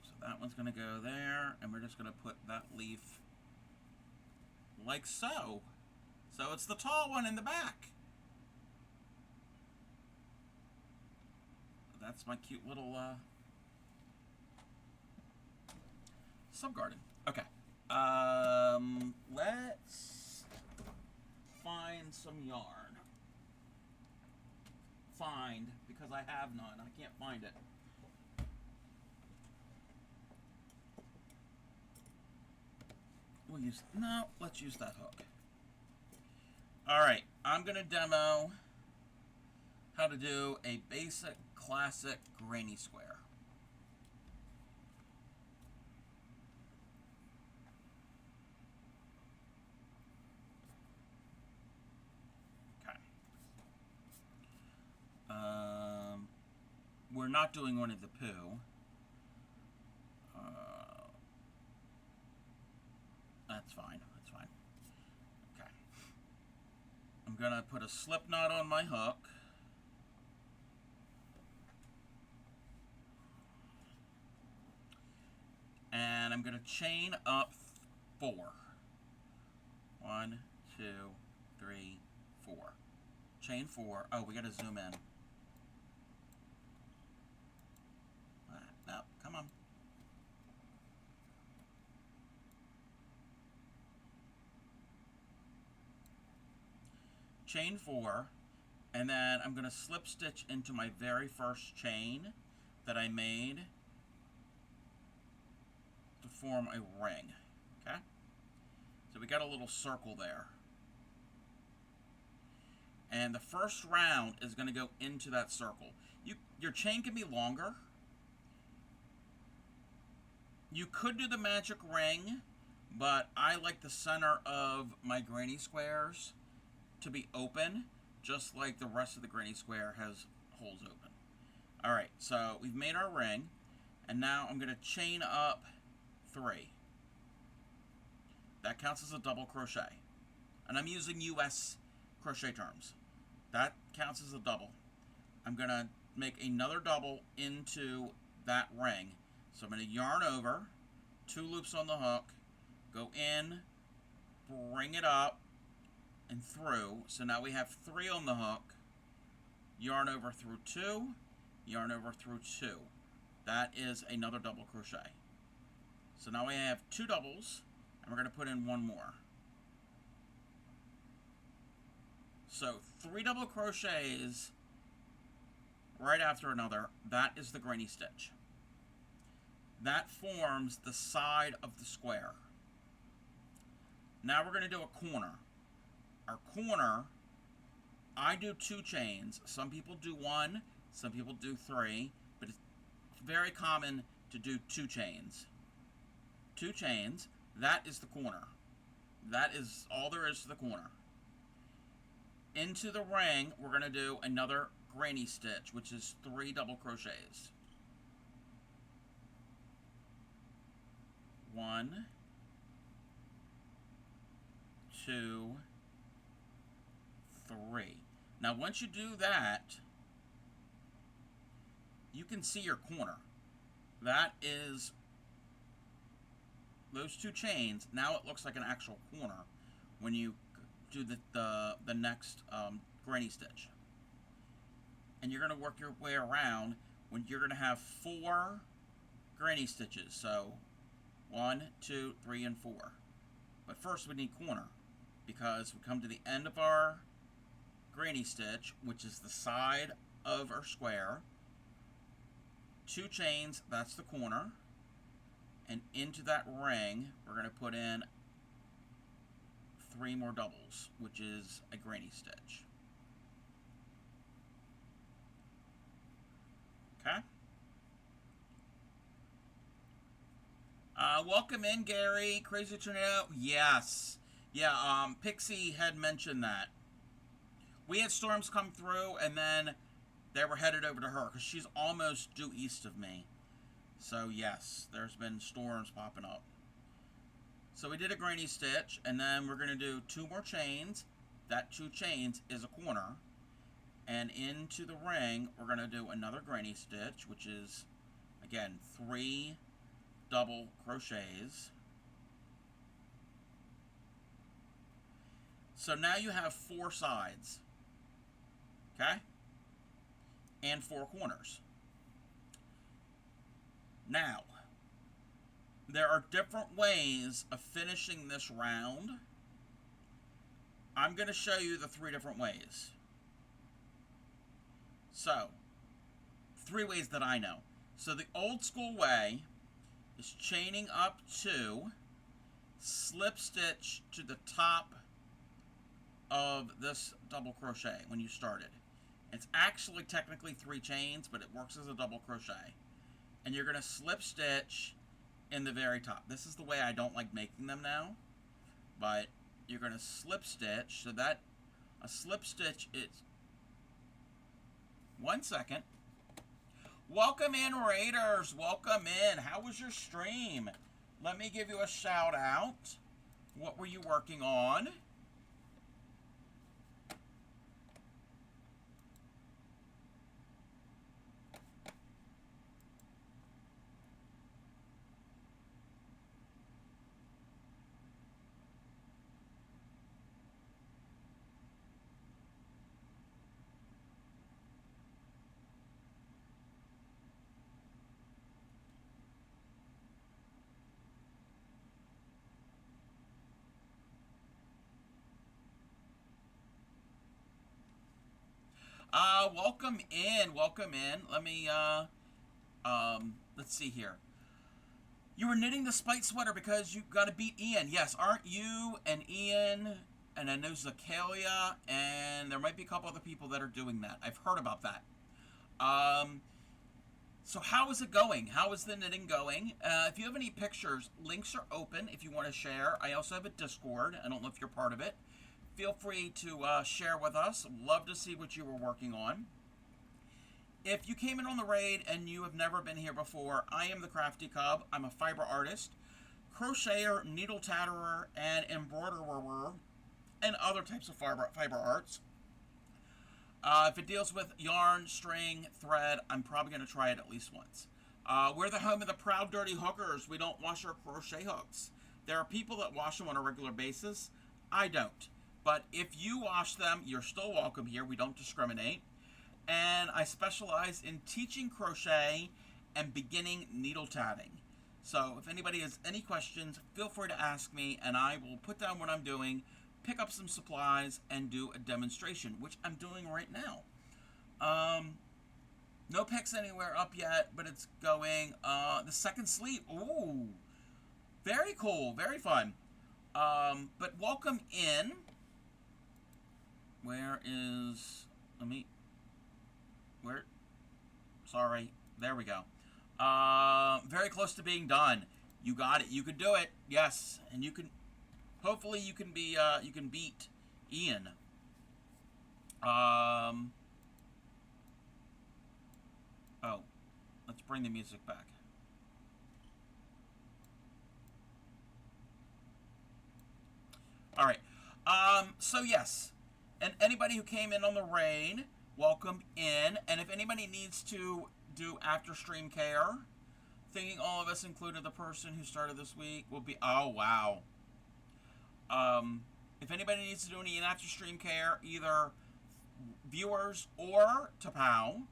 So that one's going to go there. And we're just going to put that leaf like so. So it's the tall one in the back. That's my cute little sub-garden. Okay. Let's find some yarn. Find, because I have none. I can't find it. Let's use that hook. Alright, I'm going to demo how to do a basic, classic granny square. Okay. We're not doing Winnie the Pooh. That's fine. That's fine. Okay. I'm going to put a slip knot on my hook. And I'm going to chain up 4. 1, 2, 3, 4. Chain 4. Oh, we got to zoom in. No, come on. Chain 4, and then I'm going to slip stitch into my very first chain that I made to form a ring. Okay? So we got a little circle there. And the first round is going to go into that circle. Your chain can be longer. You could do the magic ring, but I like the center of my granny squares to be open, just like the rest of the granny square has holes open. Alright, so we've made our ring, and now I'm going to chain up 3. That counts as a double crochet. And I'm using US crochet terms. That counts as a double. I'm going to make another double into that ring. So I'm going to yarn over, 2 loops on the hook, go in, bring it up, and through. So now we have 3 on the hook, yarn over through 2, yarn over through 2. That is another double crochet. So now we have 2 doubles, and we're going to put in 1 more. So 3 double crochets right after another. That is the granny stitch. That forms the side of the square. Now we're going to do a corner. Our corner, I do 2 chains. Some people do 1, some people do 3, but very common to do 2 chains. 2 chains, that is the corner. That is all there is to the corner. Into the ring, we're going to do another granny stitch, which is 3 double crochets. 1, 2, 3. Now, once you do that, you can see your corner. That is those 2 chains. Now it looks like an actual corner when you do the next granny stitch. And you're going to work your way around when you're going to have 4 granny stitches. So 1, 2, 3, and 4. But first we need corner, because we come to the end of our granny stitch, which is the side of our square. 2 chains, that's the corner. And into that ring, we're going to put in 3 more doubles, which is a granny stitch. Okay? Welcome in, Gary. Crazy Tornado. Yes. Yeah, Pixie had mentioned that. We had storms come through, and then they were headed over to her, because she's almost due east of me. So, yes, there's been storms popping up. So we did a granny stitch, and then we're going to do 2 more chains. That 2 chains is a corner. And into the ring, we're going to do another granny stitch, which is, again, 3 double crochets. So now you have 4 sides. Okay? And 4 corners. Now, there are different ways of finishing this round. I'm going to show you the 3 different ways. So, 3 ways that I know. So the old school way is chaining up 2, slip stitch to the top of this double crochet when you started. It's actually technically 3 chains, but it works as a double crochet. And you're going to slip stitch in the very top. This is the way I don't like making them now, but you're going to slip stitch. So that a slip stitch is... One second. Welcome in, Raiders. Welcome in. How was your stream? Let me give you a shout out. What were you working on? Welcome in, welcome in. Let me, let's see here. You were knitting the spite sweater because you got to beat Ian. Yes, aren't you and Ian, and I know Zakalia, and there might be a couple other people that are doing that. I've heard about that. So how is it going? How is the knitting going? If you have any pictures, links are open if you want to share. I also have a Discord. I don't know if you're part of it. Feel free to share with us. Love to see what you were working on. If you came in on the raid and you have never been here before, I am the Crafty Cub. I'm a fiber artist, crocheter, needle tatterer, and embroiderer, and other types of fiber arts. If it deals with yarn, string, thread, I'm probably going to try it at least once. We're the home of the Proud Dirty Hook-ers. We don't wash our crochet hooks. There are people that wash them on a regular basis. I don't. But if you wash them, you're still welcome here. We don't discriminate. And I specialize in teaching crochet and beginning needle tatting. So if anybody has any questions, feel free to ask me, and I will put down what I'm doing, pick up some supplies, and do a demonstration, which I'm doing right now. No pics anywhere up yet, but it's going. The second sleeve. Ooh. Very cool. Very fun. But welcome in. Where is... Let me... Where? Sorry. There we go. Very close to being done. You got it. You can do it. Yes, and you can. Hopefully, you can be. You can beat Ian. Oh, let's bring the music back. All right. So yes, and anybody who came in on the rain, welcome in. And if anybody needs to do after stream care, thinking all of us, included the person who started this week, will be. Oh wow. If anybody needs to do any after stream care, either viewers or Tapao,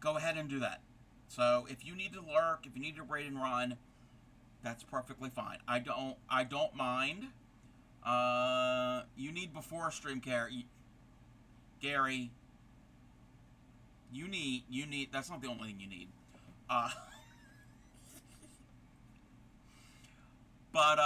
go ahead and do that. So if you need to lurk, if you need to raid and run, that's perfectly fine. I don't mind. You need before stream care, Gary. You need. That's not the only thing you need. Uh, but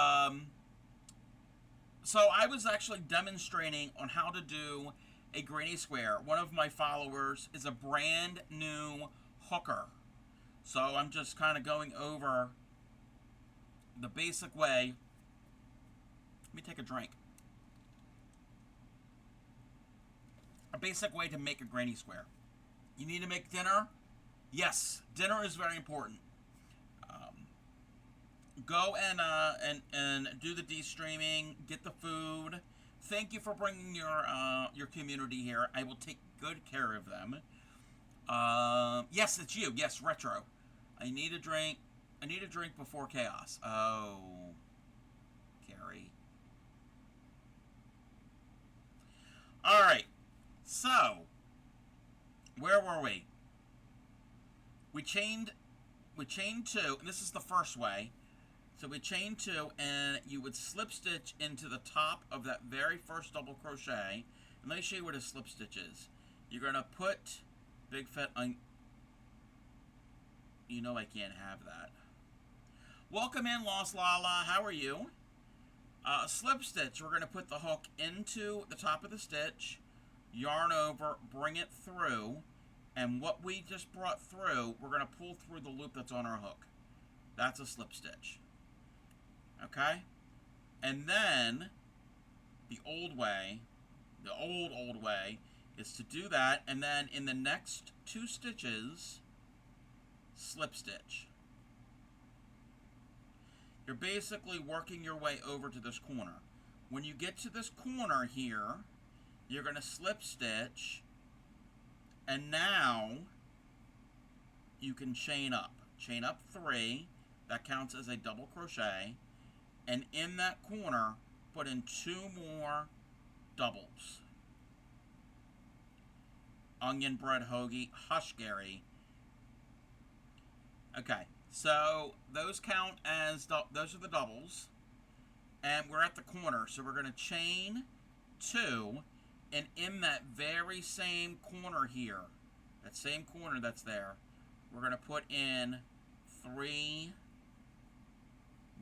so I was actually demonstrating on how to do a granny square. One of my followers is a brand new hooker, so I'm just kind of going over the basic way. Let me take a drink. A basic way to make a granny square. You need to make dinner. Yes, dinner is very important. Go and do the de-streaming. Get the food. Thank you for bringing your community here. I will take good care of them. Yes, it's you. Yes, retro. I need a drink. I need a drink before chaos. Oh, Carrie. All right. So, where were we? We chained two, and this is the first way. So we chain two, and you would slip stitch into the top of that very first double crochet. And let me show you what a slip stitch is. You're gonna put big fat on. You know I can't have that. Welcome in, Lost Lala. How are you? Slip stitch. We're gonna put the hook into the top of the stitch, yarn over, bring it through, and what we just brought through, we're gonna pull through the loop that's on our hook. That's a slip stitch. Okay? And then, the old way, is to do that, and then in the next two stitches, slip stitch. You're basically working your way over to this corner. When you get to this corner here, you're going to slip stitch, and now you can chain up. Chain up 3, that counts as a double crochet, and in that corner, put in 2 more doubles. Onion bread hoagie, hush Gary. Okay, so those count as, those are the doubles, and we're at the corner, so we're going to chain 2, and in that very same corner here, that same corner that's there, we're going to put in 3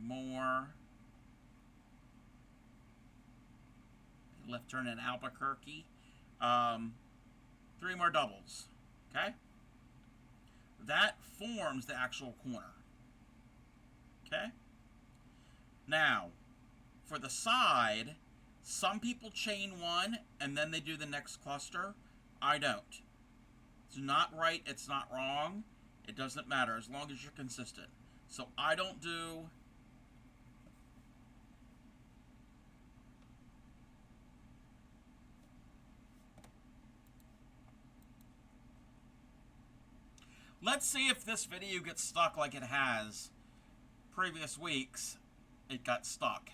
more. Left turn in Albuquerque. 3 more doubles. Okay? That forms the actual corner. Okay? Now, for the side, some people chain 1 and then they do the next cluster. I don't. It's not right. It's not wrong. It doesn't matter as long as you're consistent. So I don't do. Let's see if this video gets stuck like it has previous weeks. It got stuck.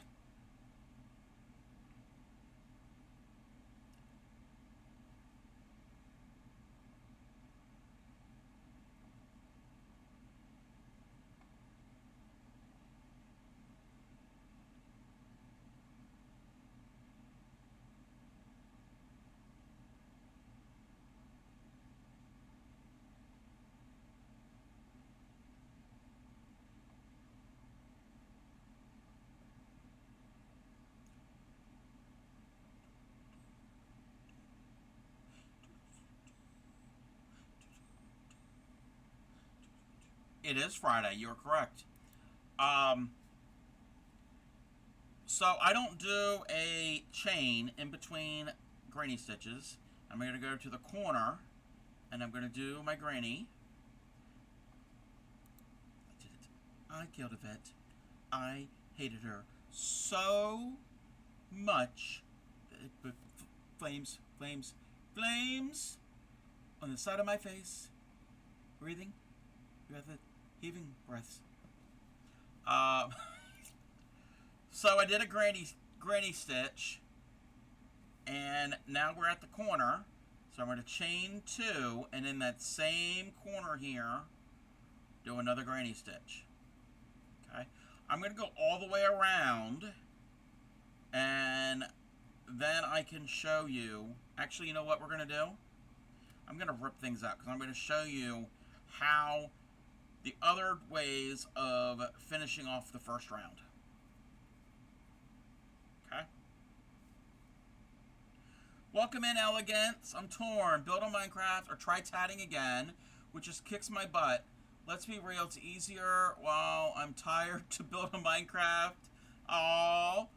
It is Friday. You're correct. Um, so I don't do a chain in between granny stitches. I'm going to go to the corner, and I'm going to do my granny. I did it. I killed a vet. I hated her so much. Flames, flames, flames on the side of my face. Breathing, rapid, heaving breaths. So I did a granny stitch, and now we're at the corner. So I'm going to chain 2, and in that same corner here, do another granny stitch. Okay, I'm going to go all the way around, and then I can show you. Actually, you know what we're going to do? I'm going to rip things out because I'm going to show you how the other ways of finishing off the first round. Okay? Welcome in, Elegance. I'm torn. Build on Minecraft or try tatting again, which just kicks my butt. Let's be real, it's easier while I'm tired to build on Minecraft. Oh.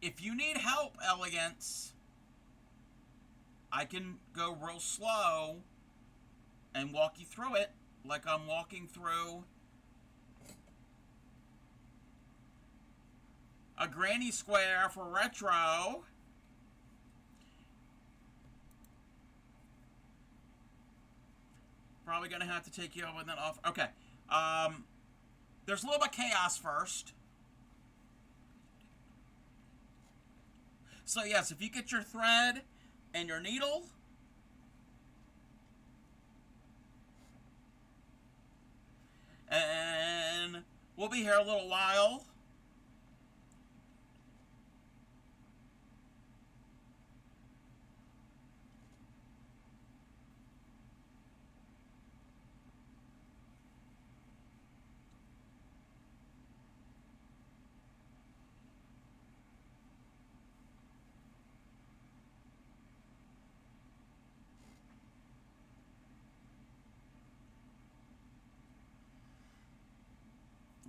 If you need help, Elegance, I can go real slow and walk you through it like I'm walking through a granny square for retro. Probably gonna have to take you over that off. Okay. There's a little bit of chaos first. So yes, if you get your thread and your needle, and we'll be here a little while.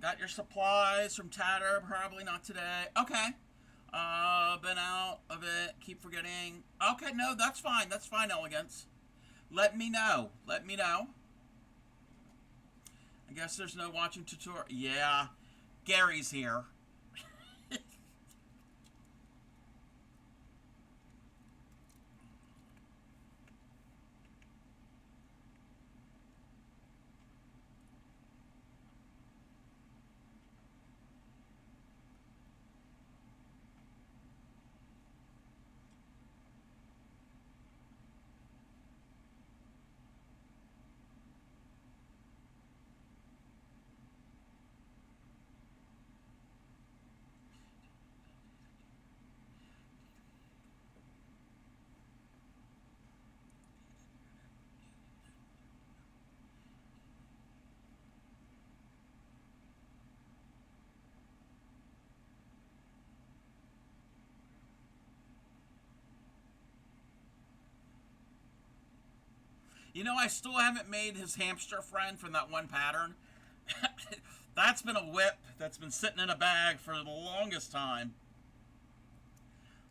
Got your supplies from Tatter? Probably not today. Okay. Been out of it. Keep forgetting. Okay, no, that's fine. That's fine, Elegance. Let me know. Let me know. I guess there's no watching tutorial. Yeah. Gary's here. You know, I still haven't made his hamster friend from that one pattern. That's been a whip that's been sitting in a bag for the longest time.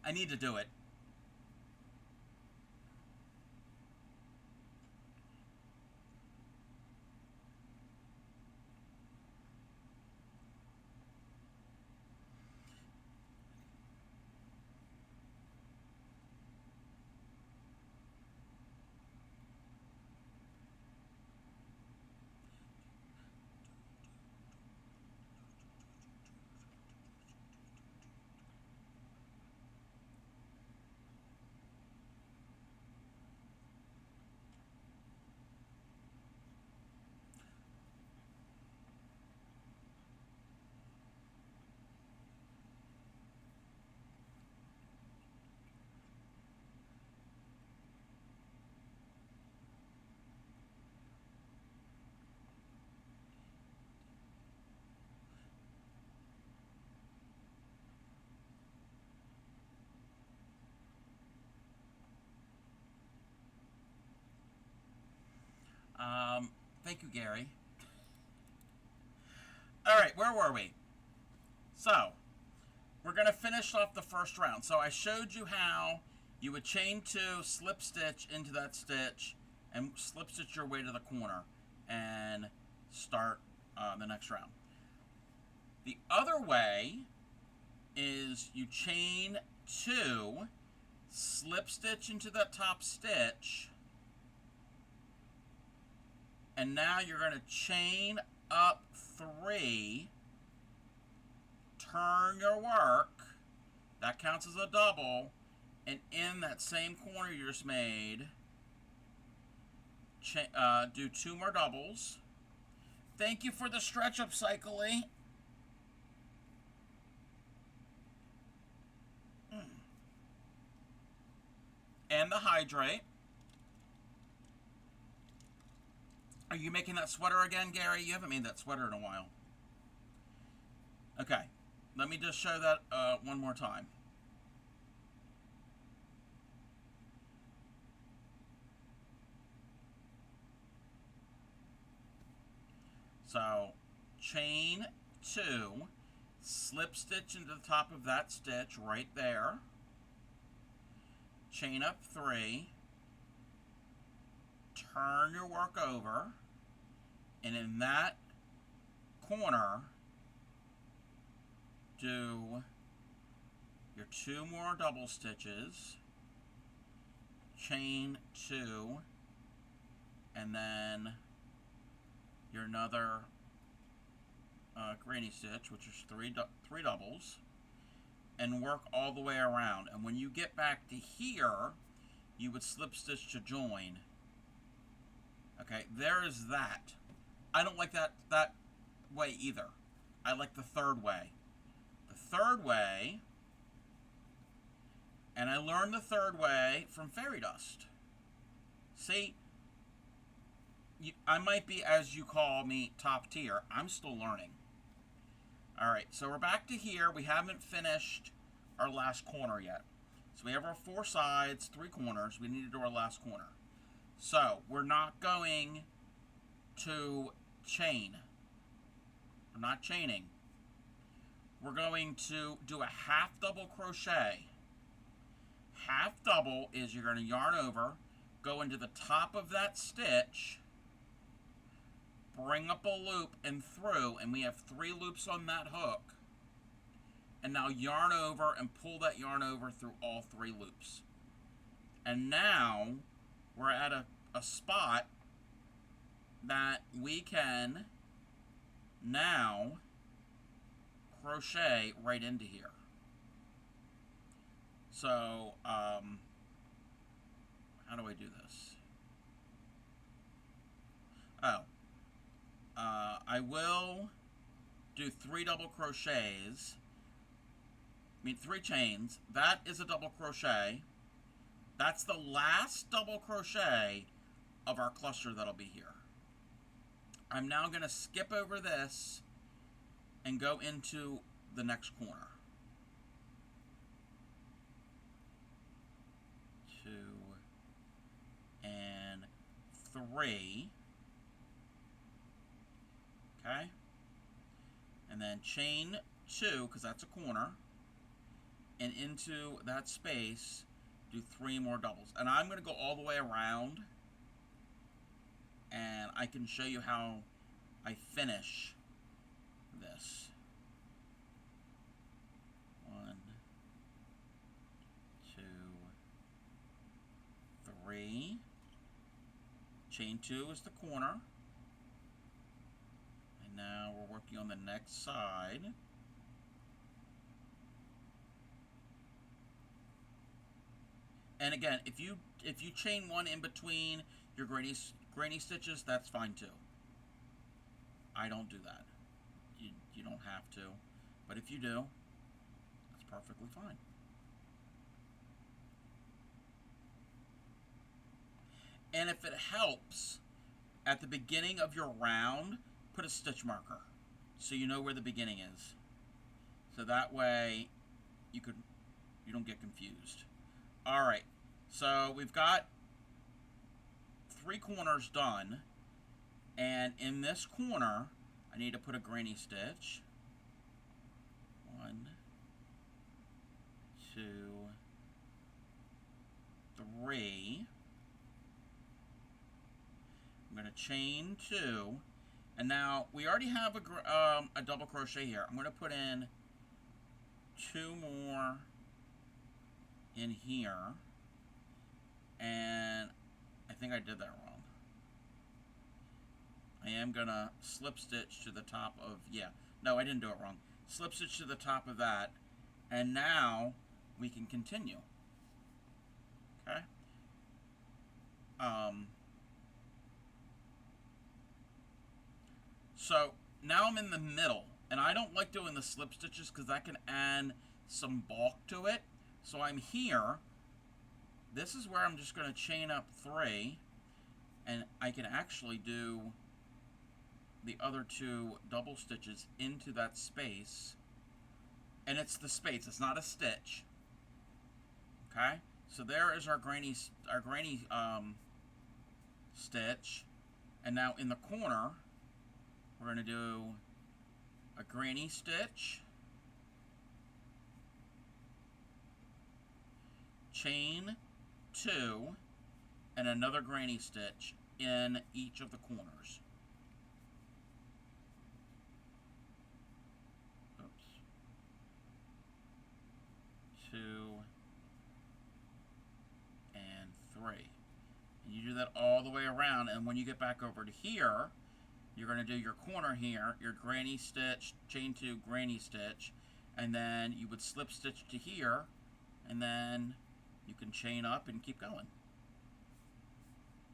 I need to do it. Thank you, Gary. All right, where were we? So, we're going to finish off the first round. So I showed you how you would chain 2, slip stitch into that stitch, and slip stitch your way to the corner and start the next round. The other way is you chain 2, slip stitch into that top stitch, and now you're going to chain up 3, turn your work, that counts as a double, and in that same corner you just made, do 2 more doubles. Thank you for the stretch up, Cycly. And the hydrate. Are you making that sweater again, Gary? You haven't made that sweater in a while. Okay, let me just show that one more time. So, chain 2, slip stitch into the top of that stitch right there, chain up 3, turn your work over, and in that corner, do your 2 more double stitches, chain 2, and then your another granny stitch, which is three doubles, and work all the way around. And when you get back to here, you would slip stitch to join. Okay, there is that. I don't like that way either. I like the third way. The third way, and I learned the third way from Fairy Dust. See, I might be, as you call me, top tier. I'm still learning. Alright, so we're back to here. We haven't finished our last corner yet. So we have our 4 sides, 3 corners. We need to do our last corner. So, we're not going to chain. We're not chaining. We're going to do a half double crochet. Half double is you're going to yarn over, go into the top of that stitch, bring up a loop and through, and we have 3 loops on that hook. And now yarn over and pull that yarn over through all 3 loops. And now we're at a spot that we can now crochet right into here. So, how do I do this? Oh. I will do 3 double crochets. I mean 3 chains. That is a double crochet. That's the last double crochet of our cluster that'll be here. I'm now going to skip over this and go into the next corner. 2 and 3. Okay, and then chain 2, because that's a corner, and into that space, do 3 more doubles. And I'm going to go all the way around, and I can show you how I finish this. 1, 2, 3. Chain 2 is the corner. Now we're working on the next side. And again, if you chain 1 in between your granny stitches, that's fine too. I don't do that. You don't have to, but if you do, that's perfectly fine. And if it helps, at the beginning of your round, put a stitch marker so you know where the beginning is. So that way you don't get confused. Alright, so we've got 3 corners done. And in this corner, I need to put a granny stitch. 1, 2, 3. I'm going to chain 2. And now we already have a double crochet here. I'm going to put in 2 more in here. And I think I did that wrong. I am going to slip stitch to the top of, no, I didn't do it wrong. Slip stitch to the top of that. And now we can continue. Okay? So now I'm in the middle, and I don't like doing the slip stitches because that can add some bulk to it. So I'm here. This is where I'm just going to chain up 3, and I can actually do the other 2 double stitches into that space. And it's the space, it's not a stitch. Okay? So there is our granny stitch. And now in the corner, we're going to do a granny stitch, chain 2, and another granny stitch in each of the corners. Oops. 2 and 3. And you do that all the way around, and when you get back over to here, you're going to do your corner here, your granny stitch, chain 2, granny stitch, and then you would slip stitch to here, and then you can chain up and keep going.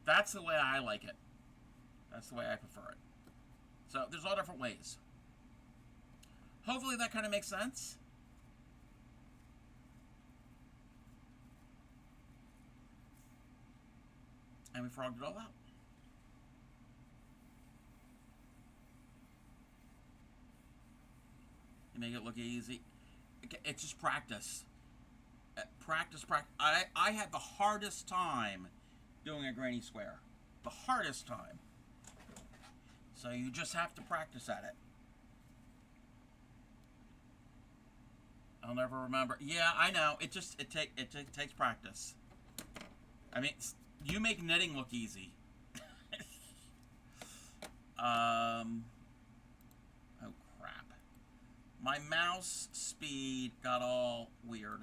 That's the way I like it. That's the way I prefer it. So there's all different ways. Hopefully that kind of makes sense. And we frogged it all out. Make it look easy. It's just practice. Practice. I had the hardest time doing a granny square. The hardest time. So you just have to practice at it. I'll never remember. Yeah, I know. It takes practice. I mean, you make knitting look easy. My mouse speed got all weird.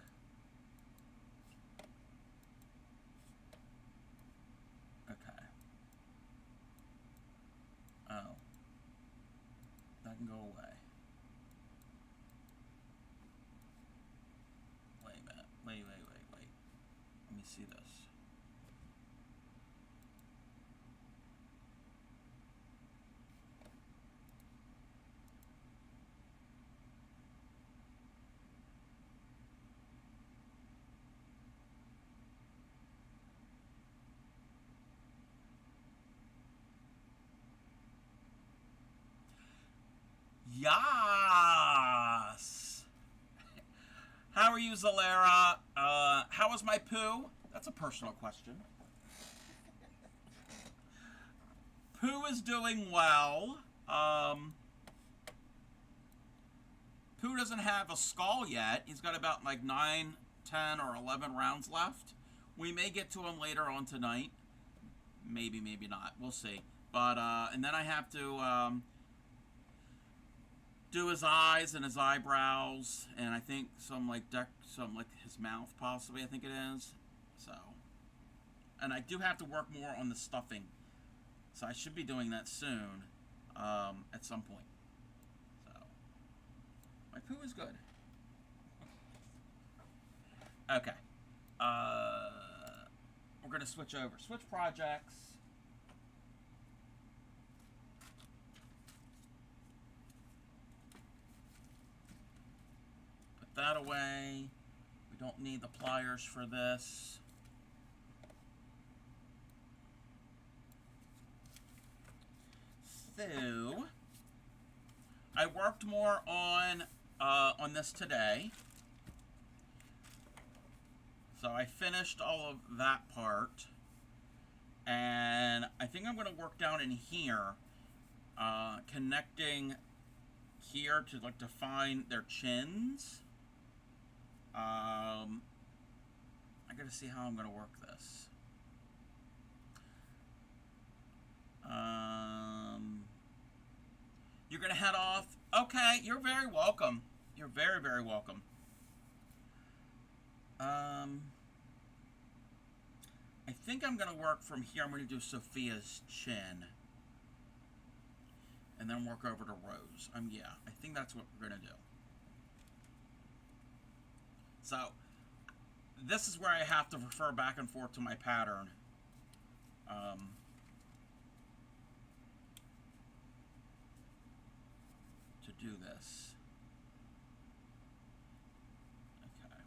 Okay. Oh. That can go away. Wait a minute. Wait. Let me see this. Yas! How are you, Zalera? How was my poo? That's a personal question. Poo is doing well. Poo doesn't have a skull yet. He's got about like 9, 10, or 11 rounds left. We may get to him later on tonight. Maybe, maybe not. We'll see. But, and then I have to, do his eyes and his eyebrows, and I think some like his mouth possibly, I think it is. So, and I do have to work more on the stuffing, so I should be doing that soon, at some point. So, my poo is good. Okay, we're gonna switch over. Switch projects. That away. We don't need the pliers for this. So I worked more on this today. So I finished all of that part. And I think I'm going to work down in here connecting here to like define their chins. I gotta see how I'm gonna work this. You're gonna head off. Okay, you're very welcome. You're very, very welcome. I think I'm gonna work from here. I'm gonna do Sophia's chin. And then work over to Rose. Yeah, I think that's what we're gonna do. So, this is where I have to refer back and forth to my pattern. To do this. Okay.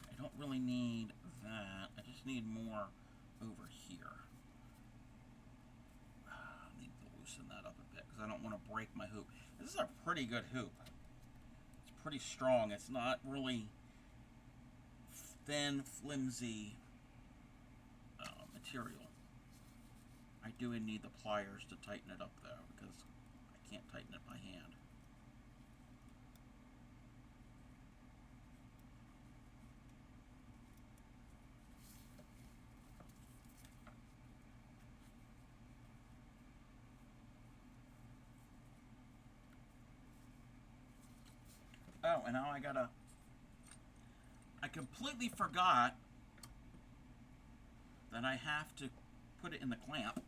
I don't really need that. I just need more over here. I need to loosen that up a bit because I don't want to break my hoop. This is a pretty good hoop. It's pretty strong. It's not really thin, flimsy material. I do need the pliers to tighten it up though because I can't tighten it by hand. Oh, and now I completely forgot that I have to put it in the clamp.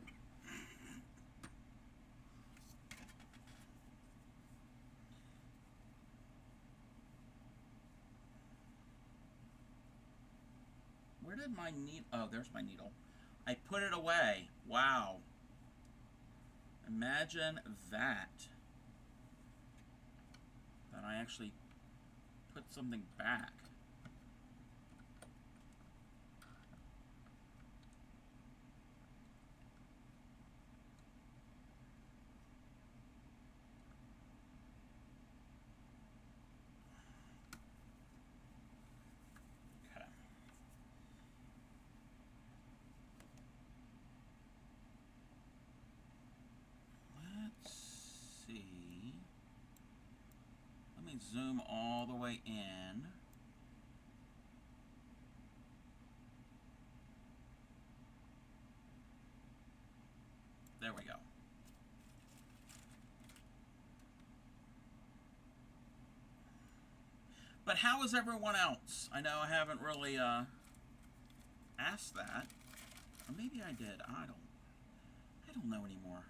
Where did my needle? Oh, there's my needle. I put it away. Wow. Imagine that. That I actually put something back. Okay. Let's see. Let me zoom all the way in. There we go. But how is everyone else? I know I haven't really asked that. Or maybe I did. I don't know anymore.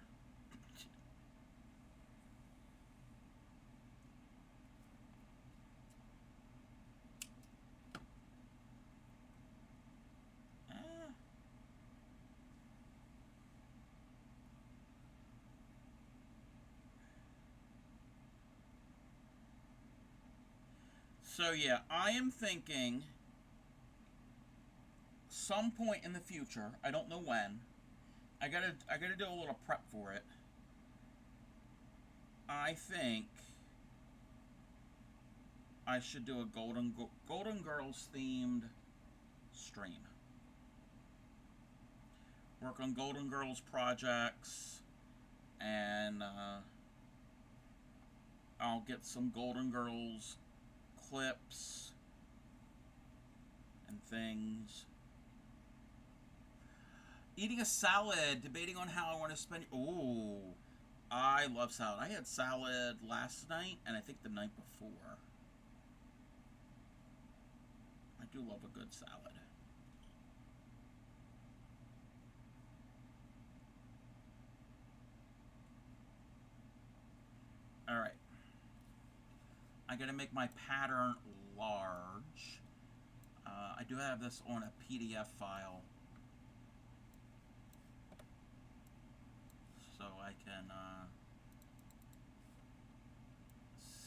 So yeah, I am thinking some point in the future, I don't know when, I gotta do a little prep for it. I think I should do a Golden Girls themed stream. Work on Golden Girls projects, and I'll get some Golden Girls clips and things. Eating a salad, debating on how I want to spend. Ooh, I love salad. I had salad last night and I think the night before. I do love a good salad. All right. I gotta make my pattern large. I do have this on a PDF file, so I can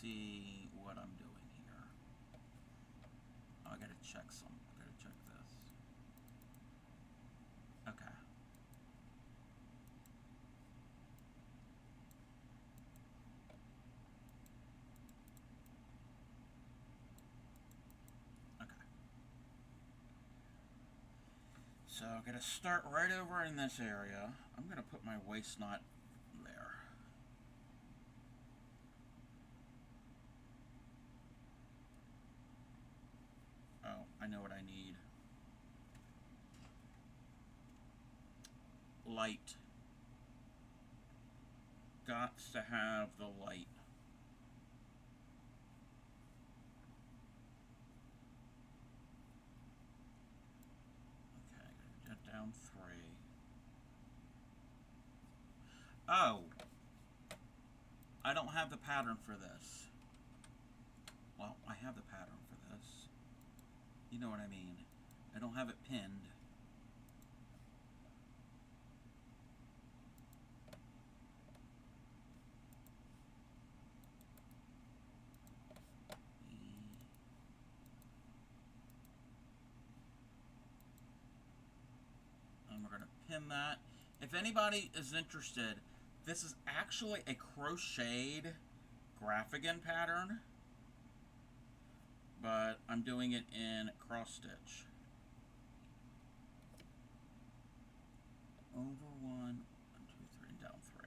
see what I'm doing here. Oh, I gotta check some. I gotta check this. Okay. Okay. So I'm going to start right over in this area. I'm going to put my waist knot there. Oh, I know what I need. Light. Gots to have the light. Okay, get down 3. Oh, I don't have the pattern for this. Well, I have the pattern for this. You know what I mean. I don't have it pinned. And we're going to pin that. If anybody is interested, this is actually a crocheted graphigan pattern, but I'm doing it in cross stitch. Over 1, 1, 2, 3, and down 3.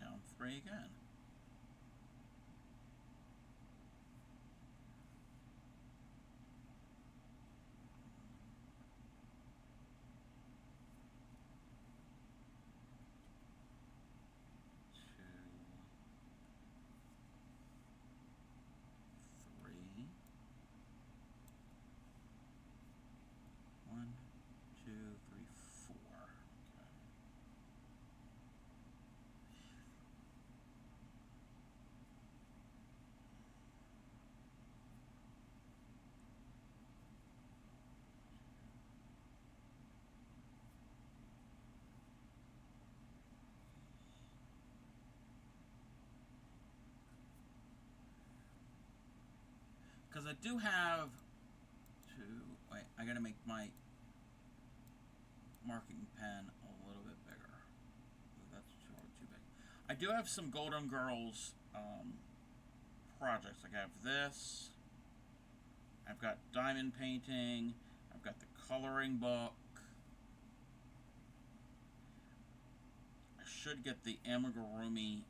Down 3 again. Because I do have to, wait, I gotta make my marking pen a little bit bigger. That's too big. I do have some Golden Girls projects. Like I have this, I've got diamond painting, I've got the coloring book. I should get the amigurumi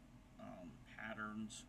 patterns.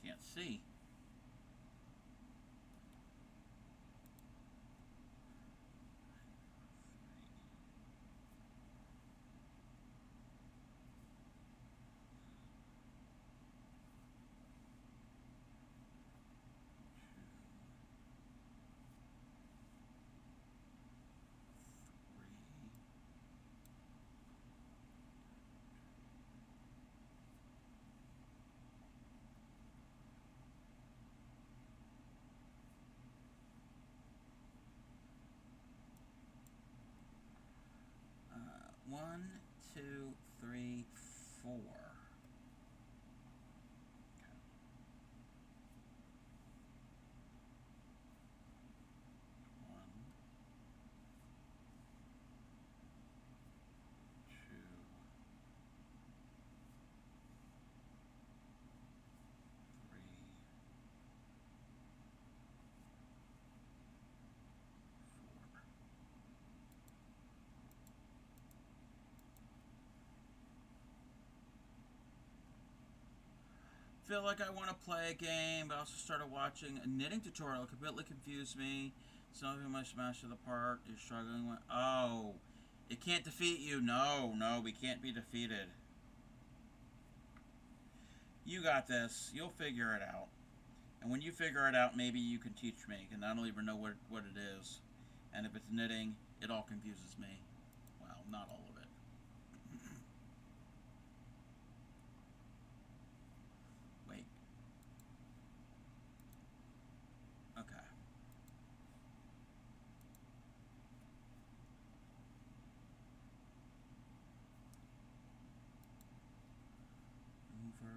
Can't see. One, two, three, 4. Okay. 1, 2, 3, 4. Feel like I want to play a game, but I also started watching a knitting tutorial. It completely confused me. Some of you might smash it apart. You're struggling with... Oh, it can't defeat you. No, no, we can't be defeated. You got this. You'll figure it out. And when you figure it out, maybe you can teach me. And I don't even know what it is. And if it's knitting, it all confuses me. Well, not all of it. Wait. Okay. Over 3.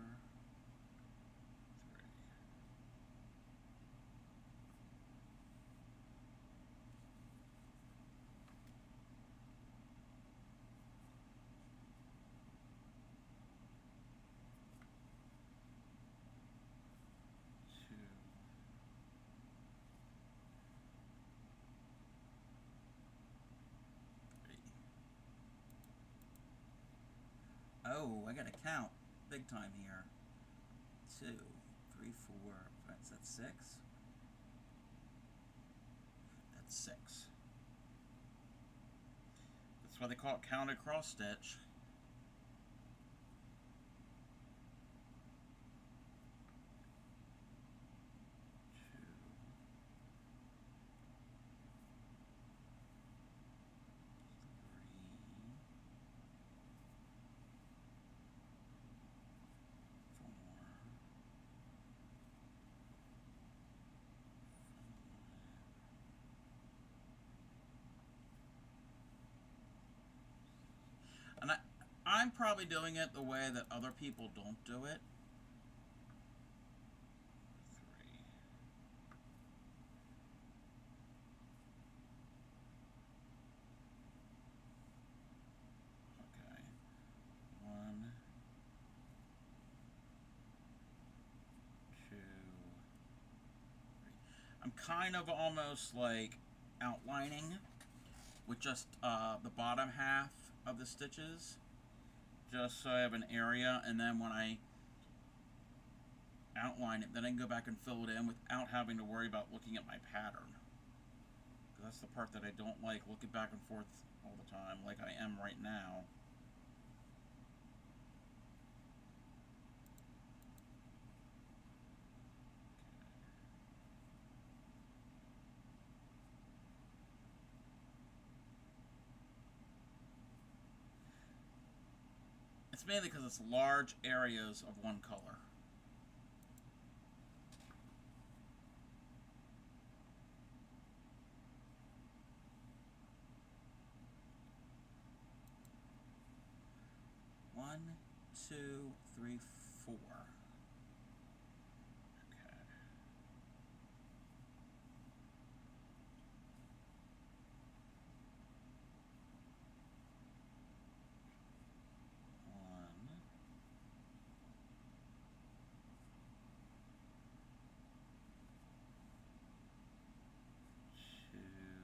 Oh, I gotta count big time here. 2, 3, 4, 5. That's 6. That's 6. That's why they call it counted cross stitch. 2, 4. And I'm probably doing it the way that other people don't do it. 3. Okay. 1, 2, 3. I'm kind of almost like outlining with just the bottom half of the stitches, just so I have an area, and then when I outline it, then I can go back and fill it in without having to worry about looking at my pattern. That's the part that I don't like, looking back and forth all the time, like I am right now. It's mainly because it's large areas of one color. One, 2, 3, 4. Okay. 1, 2, 3,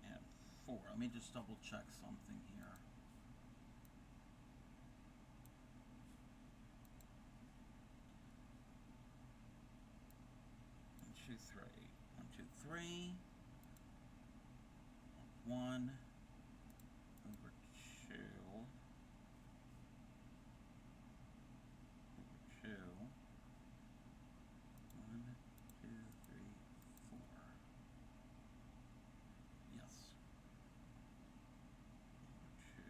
and 4. Let me just double check something here. 1, 2, 3. 1, 2, 3. 1 over 2 over 2. 1, 2, 3, 4. Yes. 2.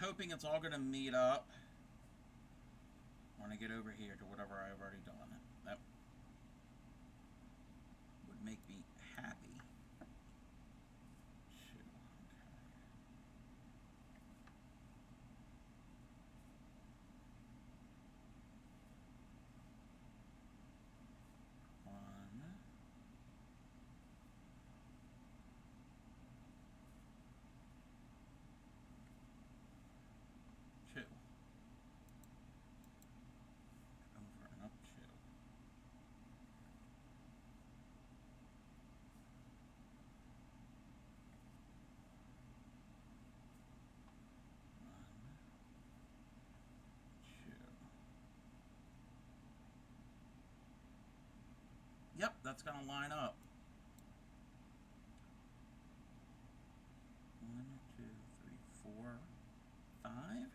hoping it's all going to meet up when I get over here to whatever I've already done. That would make me happy. Yep, that's going to line up. 1, 2, 3, 4, 5. Wait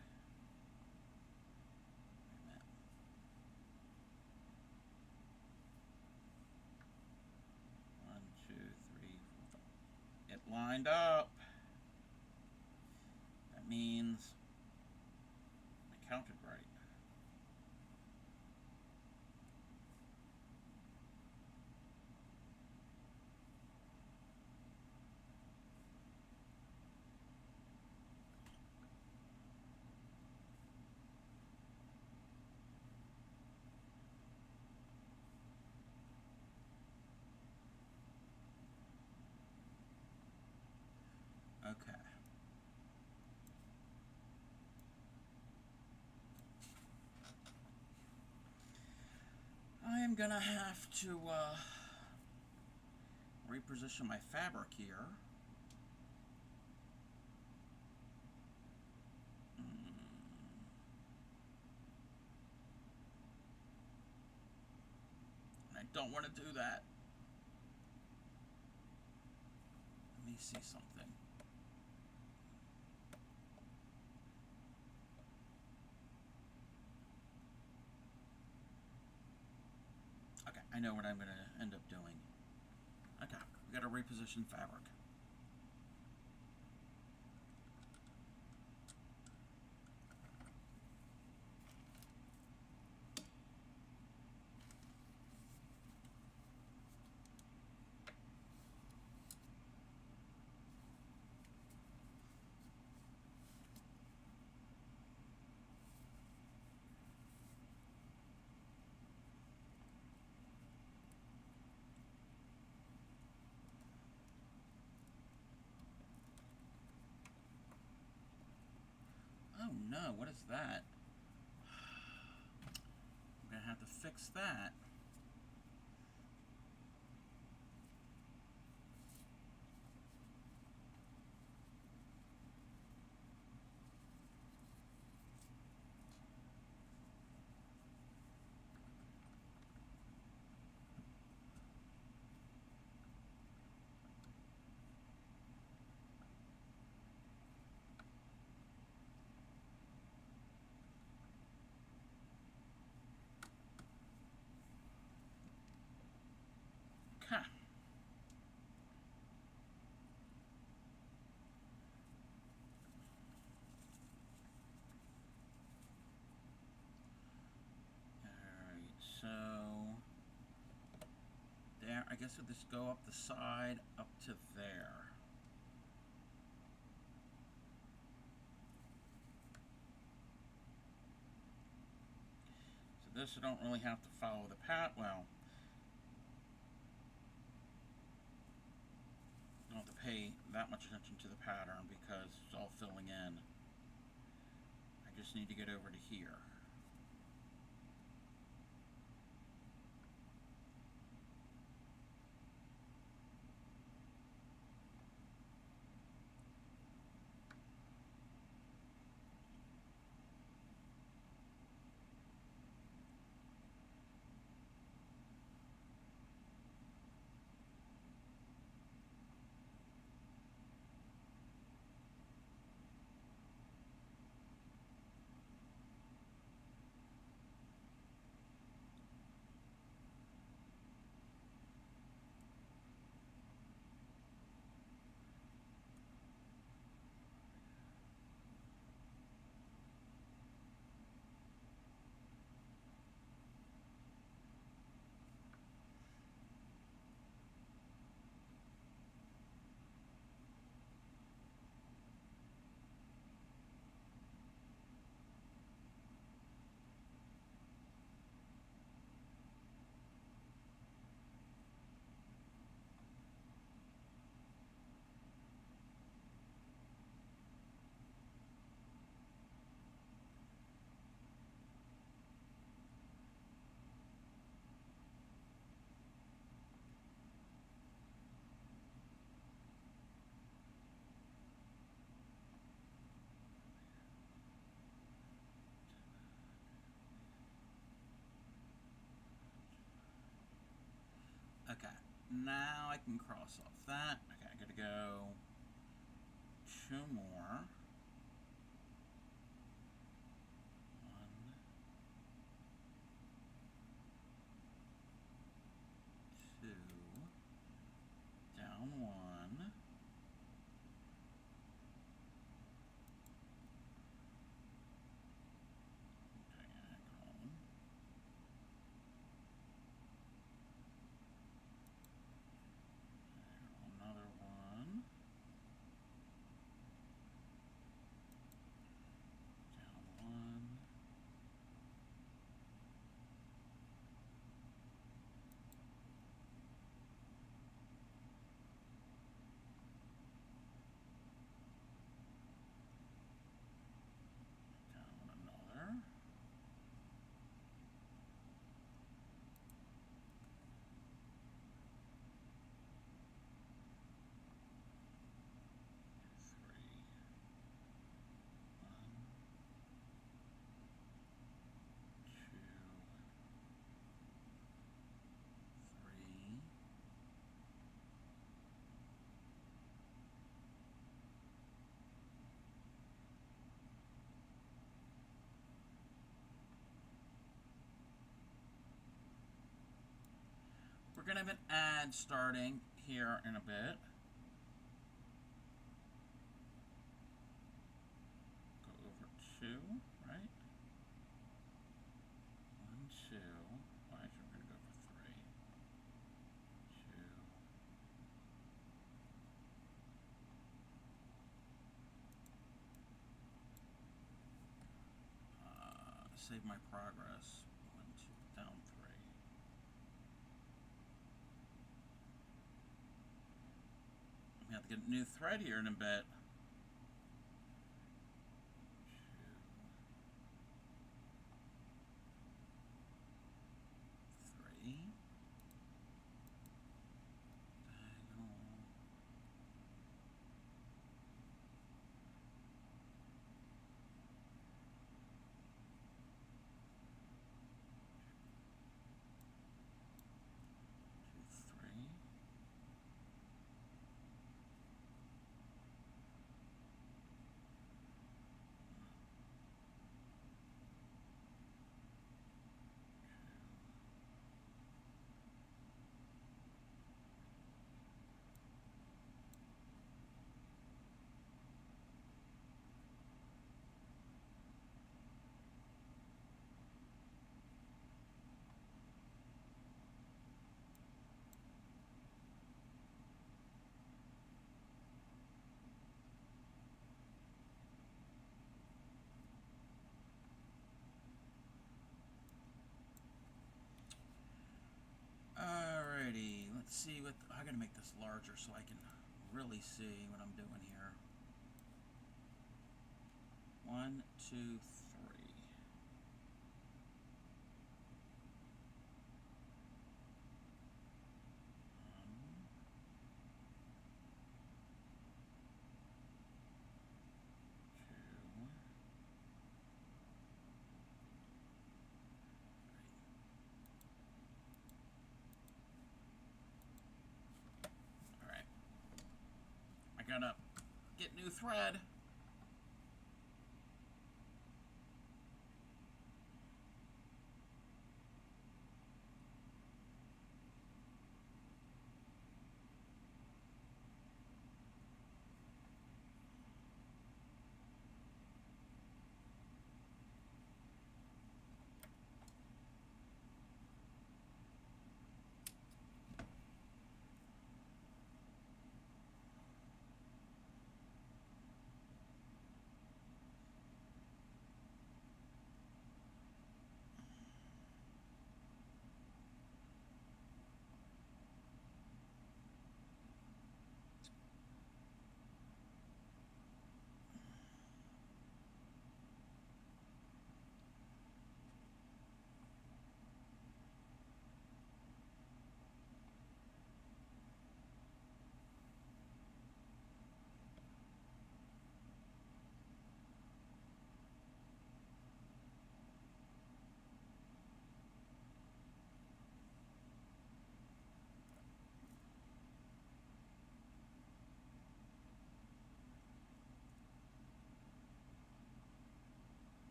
a minute. 1, 2, 3, 4, 5. It lined up. That means I counted right. Okay. I am gonna have to reposition my fabric here. I don't want to do that. Let me see something. Okay, I know what I'm going to end up doing. Okay, we got to reposition fabric. Oh no, what is that? I'm going to have to fix that. Okay. So there, I guess we'll just go up the side up to there. So this I don't really have to follow the path. Well, I don't have to pay that much attention to the pattern because it's all filling in. I just need to get over to here. Okay, now I can cross off that. Okay, I gotta go 2 more. 1, 2, down 1, diagonal, another 1, down 1, down another, 3, 1, 2, 3, we're going to have an ad starting here in a bit. Go over 2, right? 1, 2. Well, actually, we're going to go for 3. 2. Save my progress. 1, 2, down 3. We have to get a new thread here in a bit. 2, 3. Diagonal. 2, 3. 2. Alrighty, let's see what I gotta make this larger so I can really see what I'm doing here. 1, 2, 3. 2. Alright. I gotta get new thread.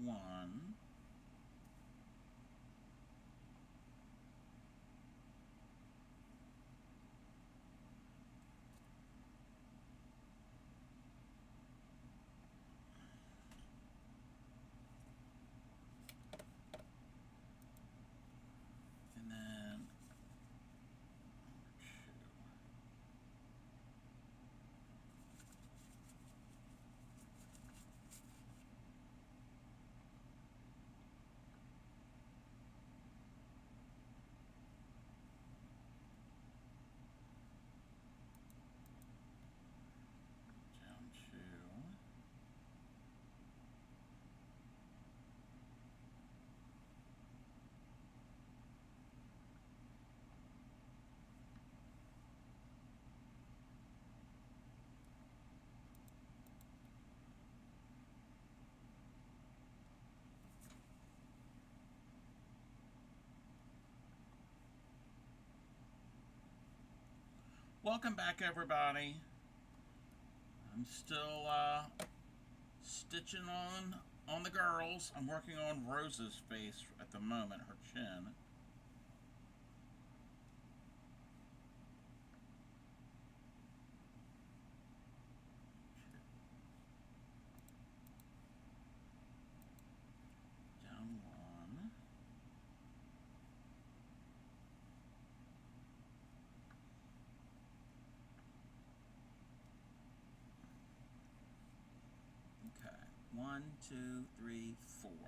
1, and then 2. Down 2. Welcome back, everybody. I'm still stitching on the girls. I'm working on Rose's face at the moment, her chin. Down 1. Okay, 1, 2, 3, 4. 1, 2, 3,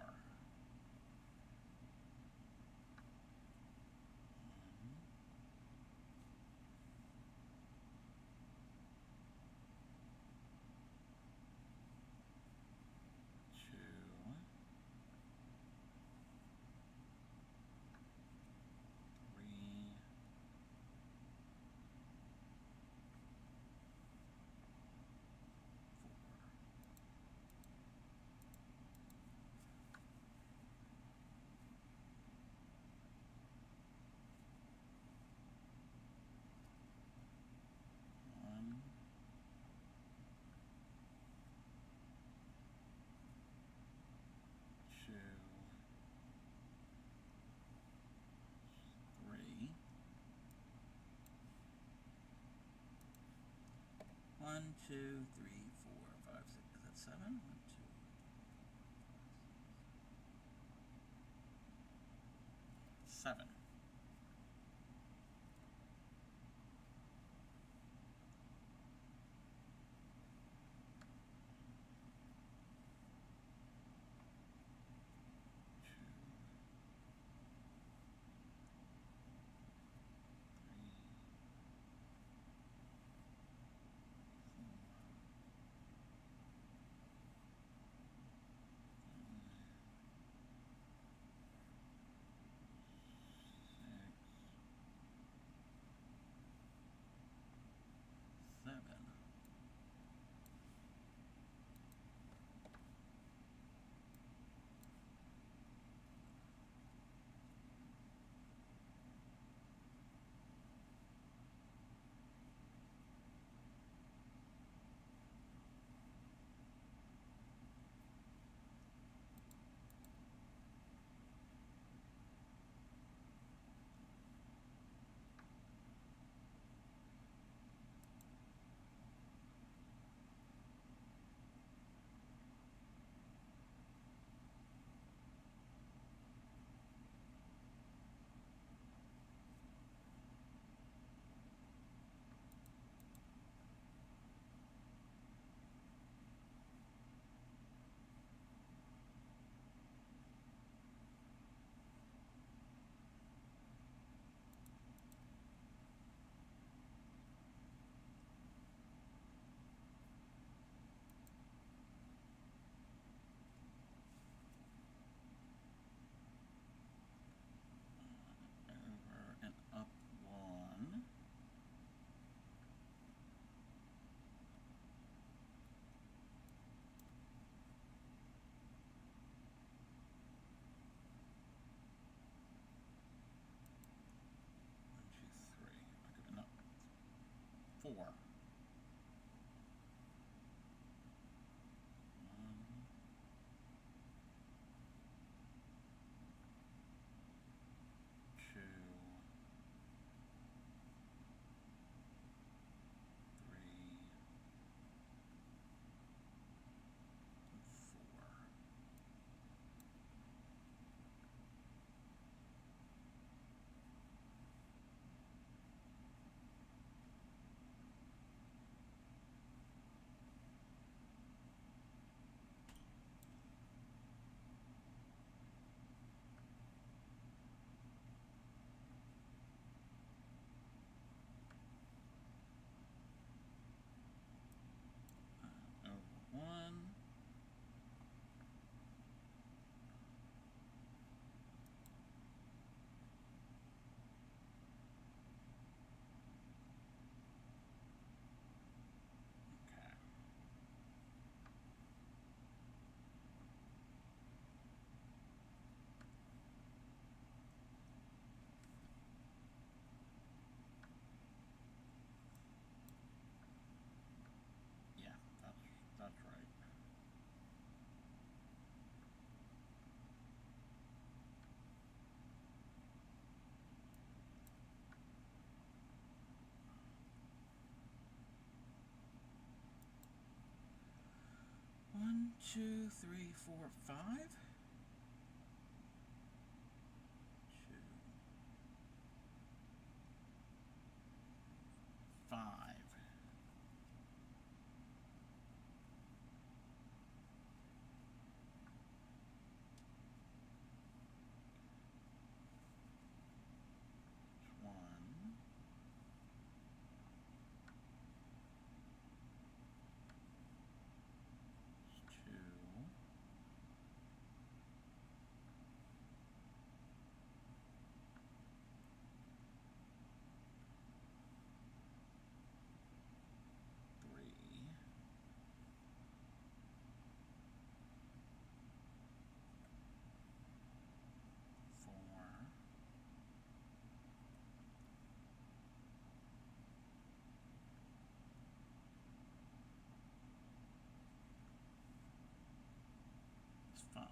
1, 2, 3. 1, 2, 3, 4, 5, 6. Is that 7? 1, 2, 7. Over and up 1. 4. 1, 2, 2, 3, 4, 5. 2, 5. 1, 2, 3, 4, 5.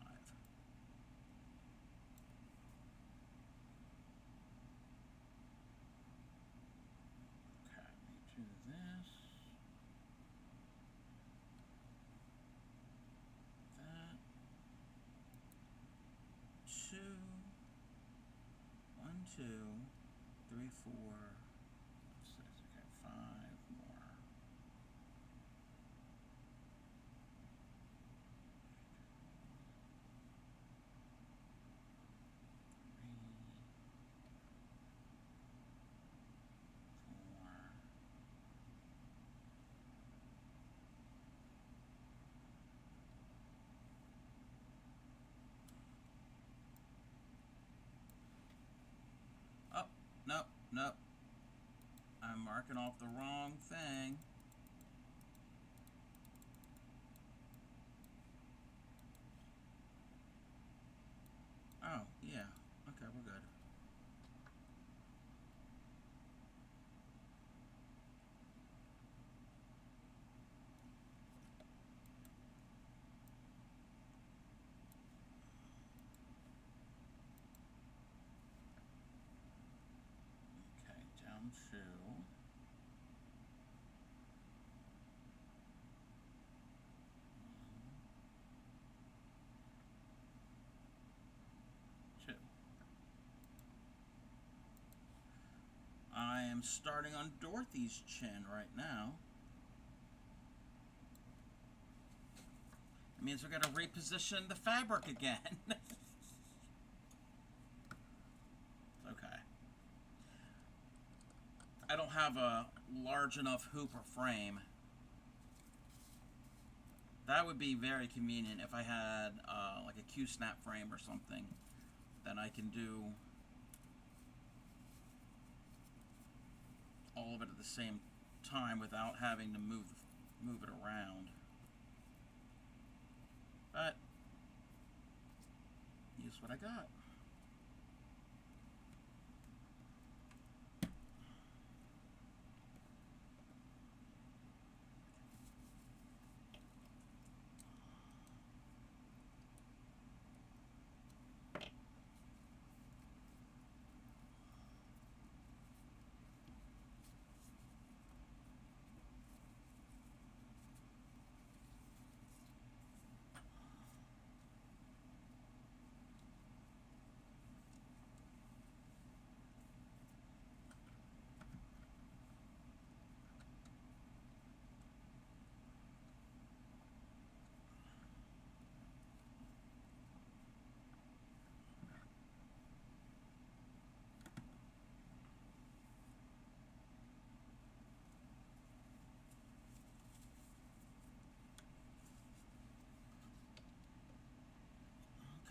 Okay, let me do this. That. 2, 1, 2, 3, 4, 6. Okay, 5 more. 3, 4. Oh, nope, nope. I'm marking off the wrong thing. Oh, yeah. Okay, we're good. Okay, down 2. 2. I am starting on Dorothy's chin right now. It means we're going to reposition the fabric again. Okay. I don't have a large enough hoop or frame. That would be very convenient if I had like a Q-snap frame or something. Then I can do all of it at the same time without having to move it around. But use what I got.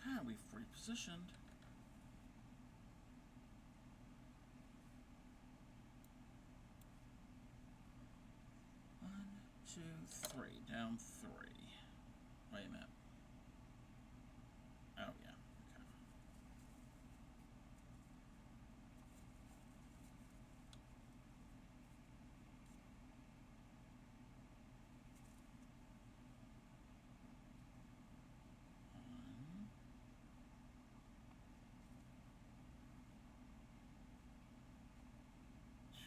Okay, we've repositioned. One, 2, 3, down 3. Wait a minute. Oh yeah. Okay. 1, 2,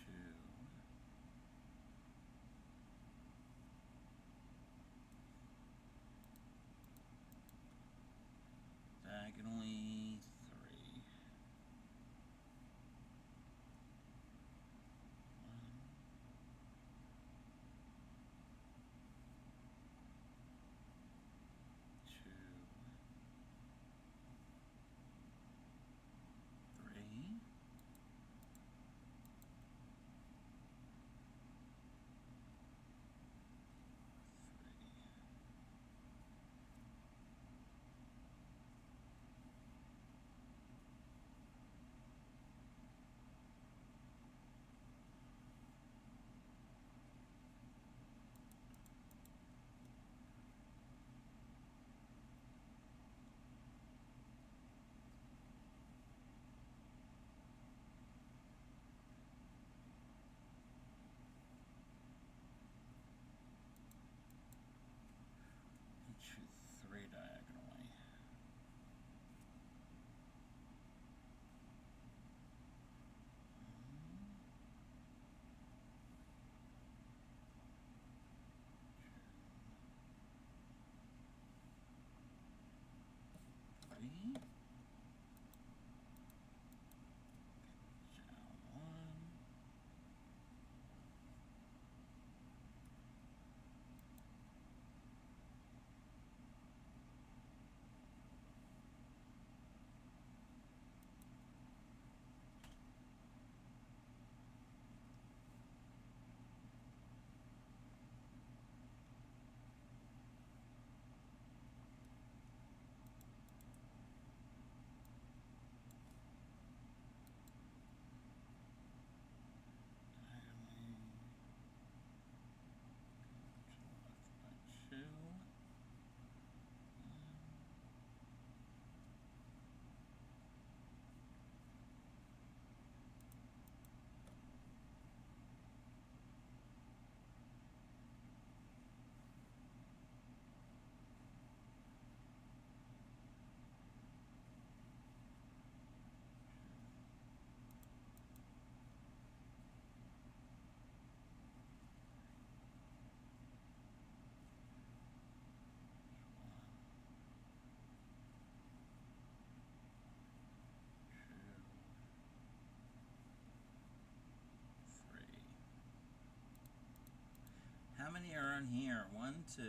many are in here? 1, 2,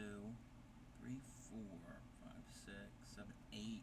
3, 4, 5, 6, 7, 8.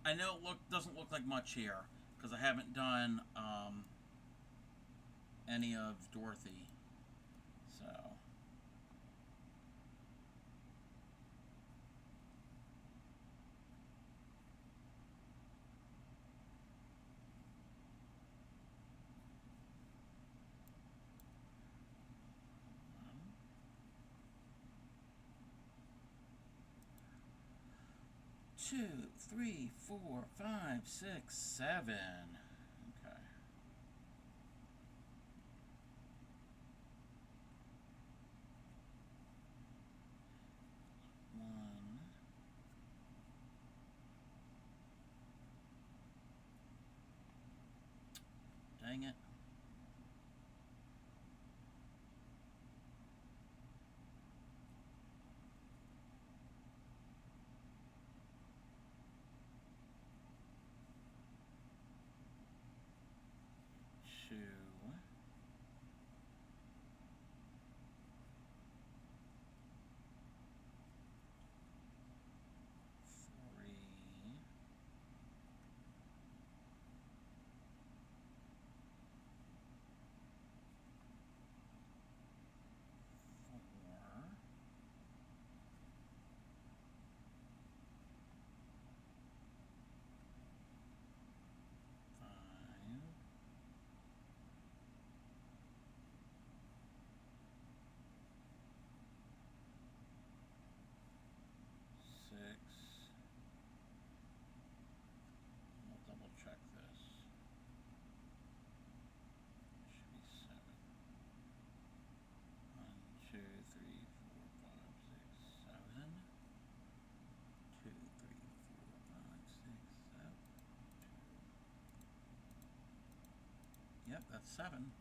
I know it doesn't look like much here because I haven't done any of Dorothy. So. Two, three, four, five, six, 7. Okay. One. Dang it. Two. Yep, that's 7.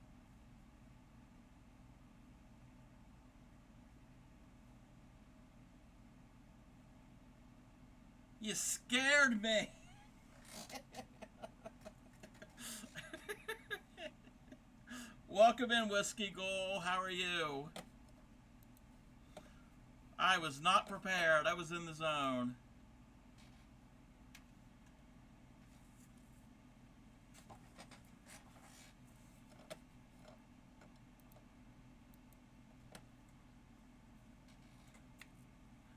You scared me. Welcome in, Whiskey Goal. How are you? I was not prepared. I was in the zone.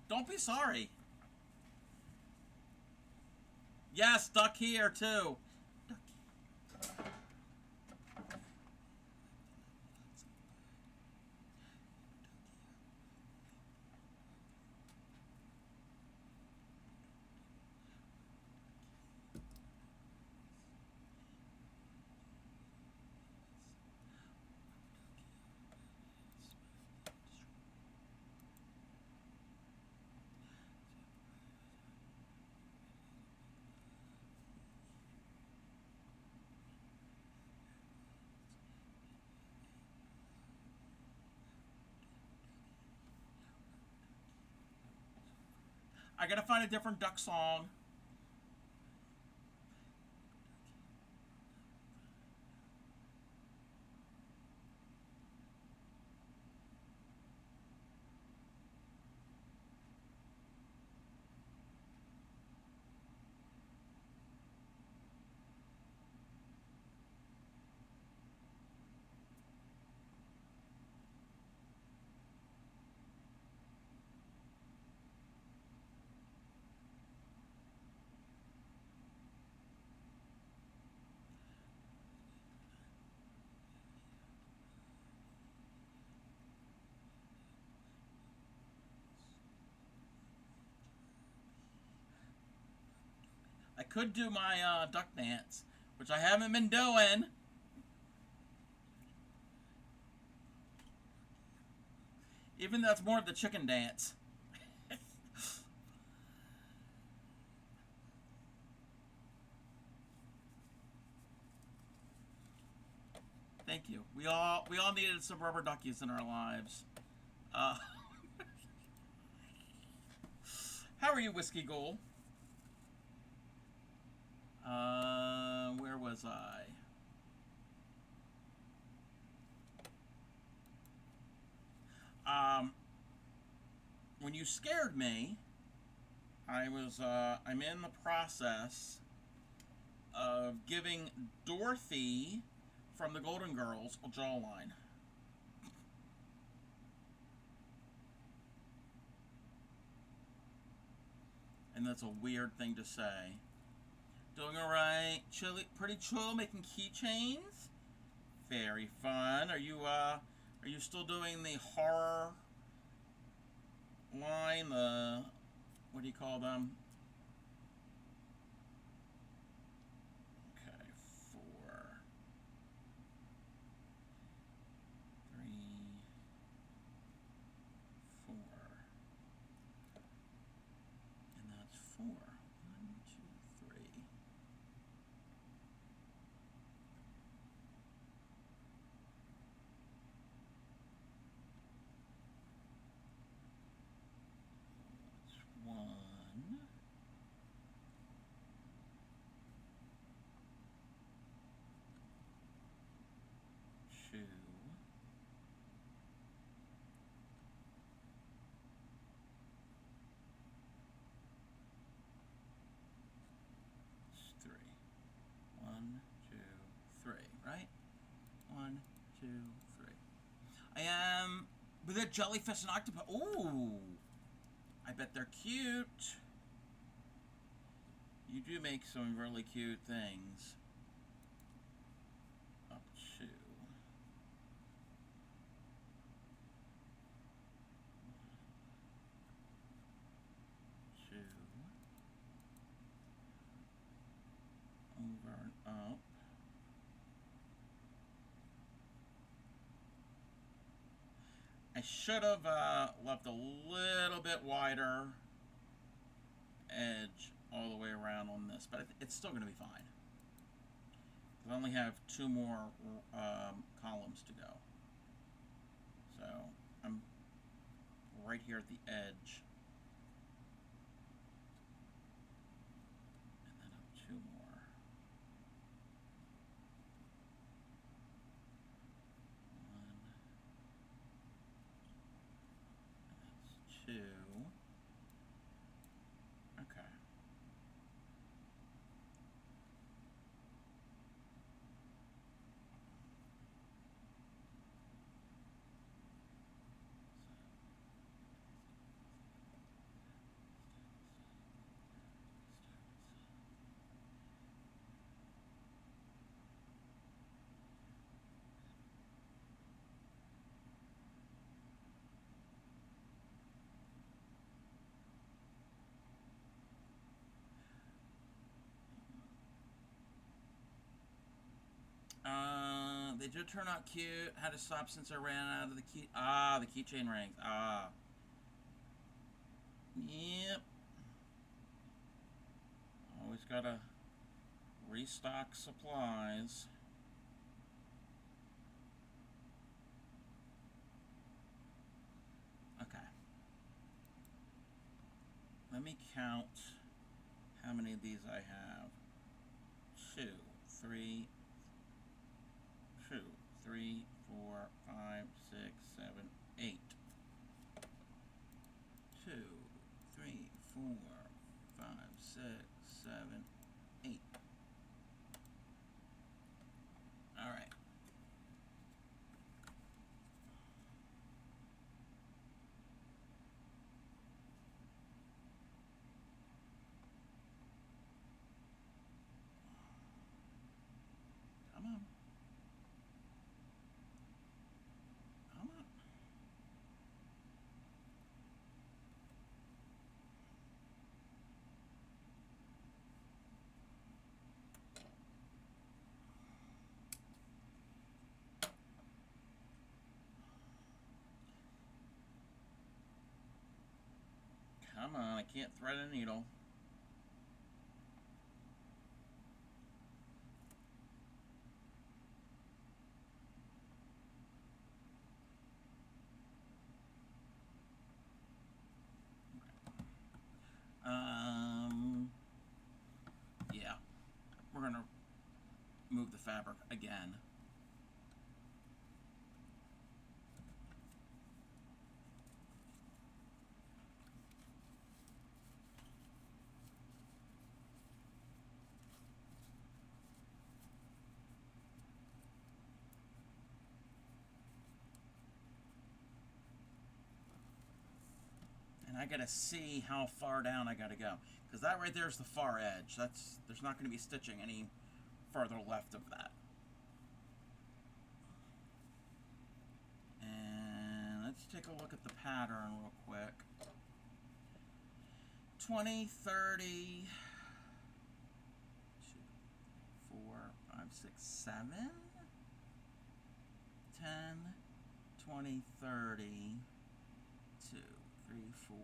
Don't be sorry. Yes, duck here too. I gotta find a different duck song. I could do my duck dance, which I haven't been doing. Even that's more of the chicken dance. Thank you. We all needed some rubber duckies in our lives. Uh, how are you, Whiskey Ghoul? Where was I? When you scared me, I'm in the process of giving Dorothy from the Golden Girls a jawline. And that's a weird thing to say. Doing alright. Pretty chill, making keychains. Very fun. Are you still doing the horror line? What do you call them? Okay, 4, 3, 4. And that's 4. 1, 2, 3. That's 1. 2. 3. 1, 2, 3. Right? 1, 2, 3. I am with a jellyfish and octopus. Ooh, I bet they're cute. You do make some really cute things. Up to 2. Over and up. I should have left a little bit wider edge all the way around on this, but it's still going to be fine. I only have 2 more columns to go. So I'm right here at the edge. And then up 2 more. 1. And that's 2. Okay. They do turn out cute. Had to stop since I ran out of the key. The keychain rings. Yep. Always gotta restock supplies. Okay. Let me count how many of these I have. 2, 3, 2, 3, 4, 5, 6, 7, 8. 2, 3, 4, 5, 6, 7, 8. All right. Come on. Come on, I can't thread a needle. Yeah, we're gonna move the fabric again. And I gotta see how far down I gotta go, because that right there is the far edge. There's not gonna be stitching any further left of that. And let's take a look at the pattern real quick. 20, 30, 2, 4, 5, 6, 7, 10, 20, 30, 2, 3, 4,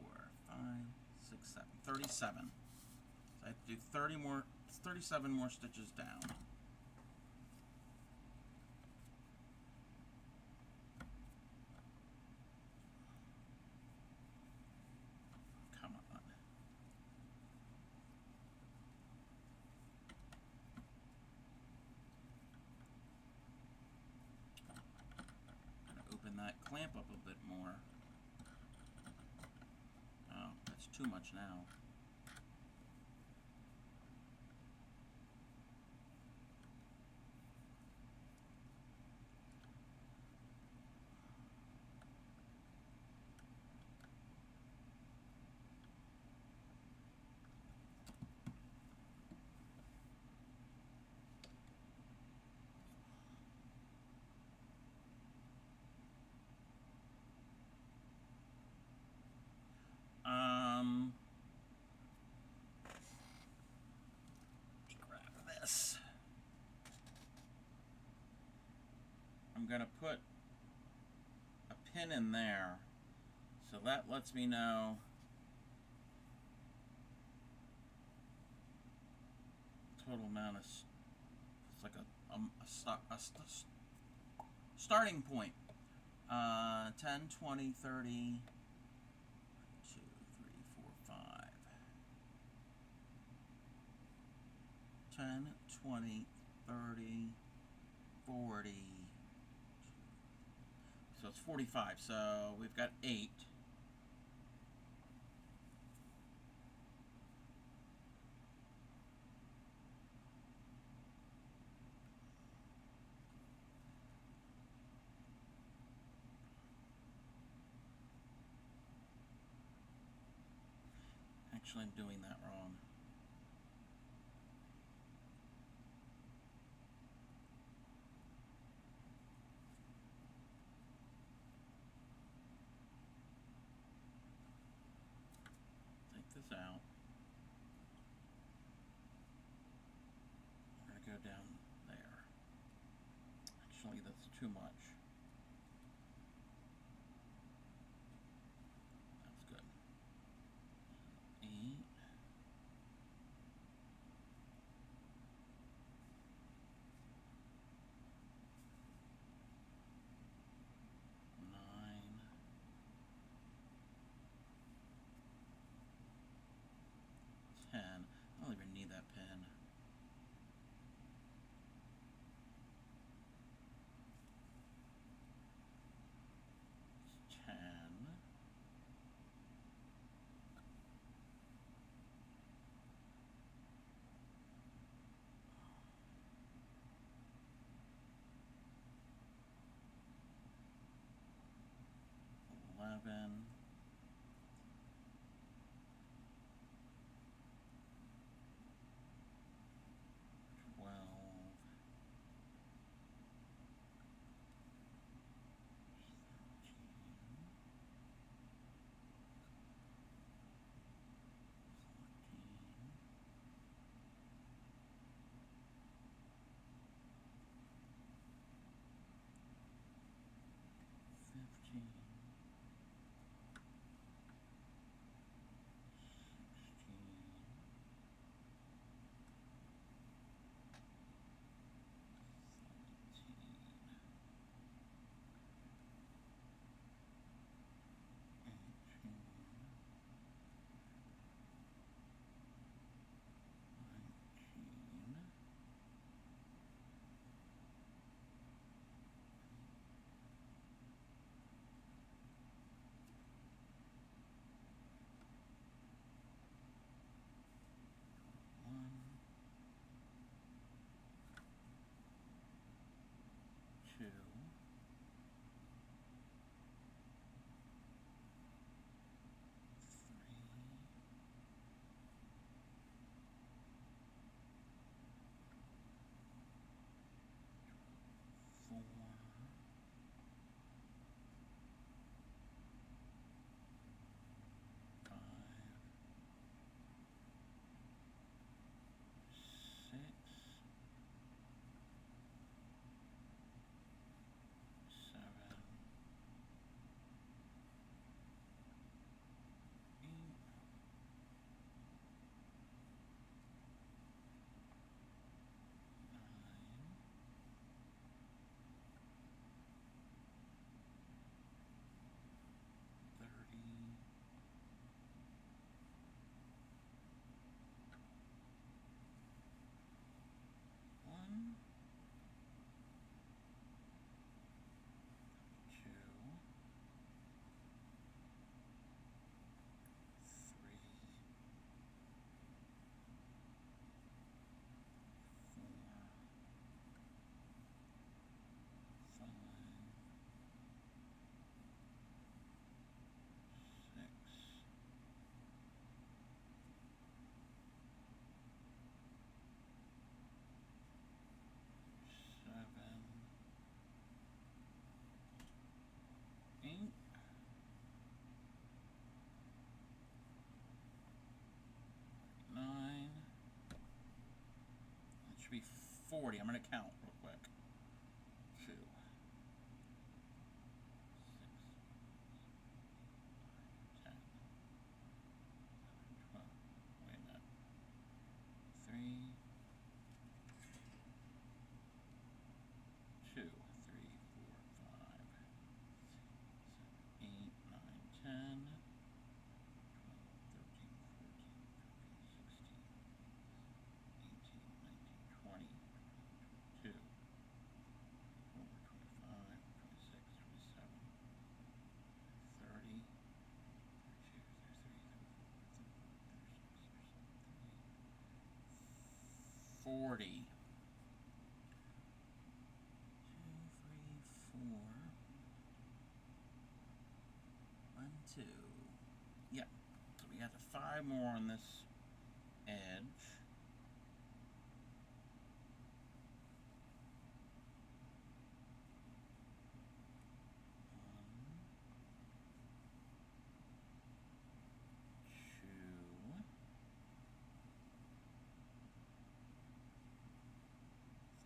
5, 6, 7, 37. So I have to do 37 more stitches down. Come on. I'm gonna open that clamp up a bit more. Oh, that's too much now. Grab this. I'm gonna put a pin in there, so that lets me know total amount of, it's like a starting point. 10, 20, 30, 2, 3, 4, 5. 10, 20, 30, 40. So it's 45. So we've got 8. Actually, I'm doing that wrong. Take this out. We're going to go down there. Actually, that's too much. That's good. 8. 9. 10. I don't even need that pin. 40. I'm going to count real quick. 2, 6, 10, 12. Wait a minute. 3, 2, 3, 4, 5, 6, 7, 8, 9, 10, 12, 13, 14, 15, 16, 18, 19, 20, 22, 40. 1, 2. Yep. So we got 5 more on this edge. 2,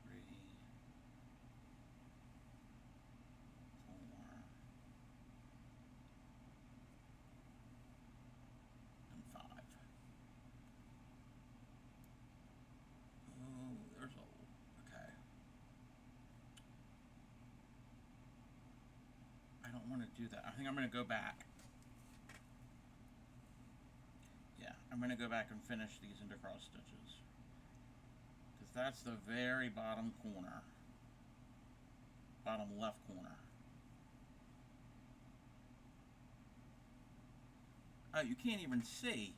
3, 4, 5. Oh, there's a... Okay. I don't want to do that. I think I'm going to go back. Yeah, I'm going to go back and finish these into cross stitches. Because that's the very bottom corner. Bottom left corner. Oh, you can't even see.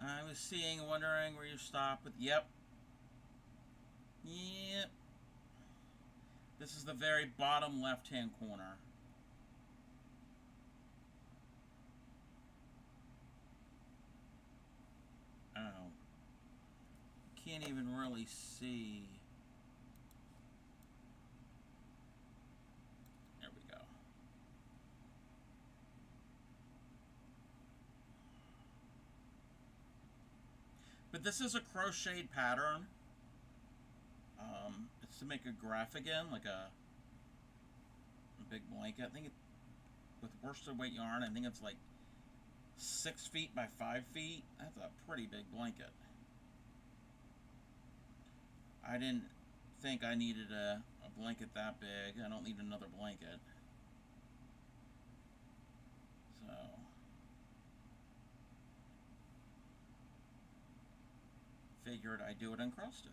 I was seeing, wondering where you stop with. Yep. Yep. This is the very bottom left-hand corner. Oh. Can't even really see. There we go. But this is a crocheted pattern. It's to make a graphic like a big blanket. I think with worsted weight yarn, I think it's like 6 feet by 5 feet. That's a pretty big blanket. I didn't think I needed a blanket that big. I don't need another blanket. So figured I'd do it in cross stitch.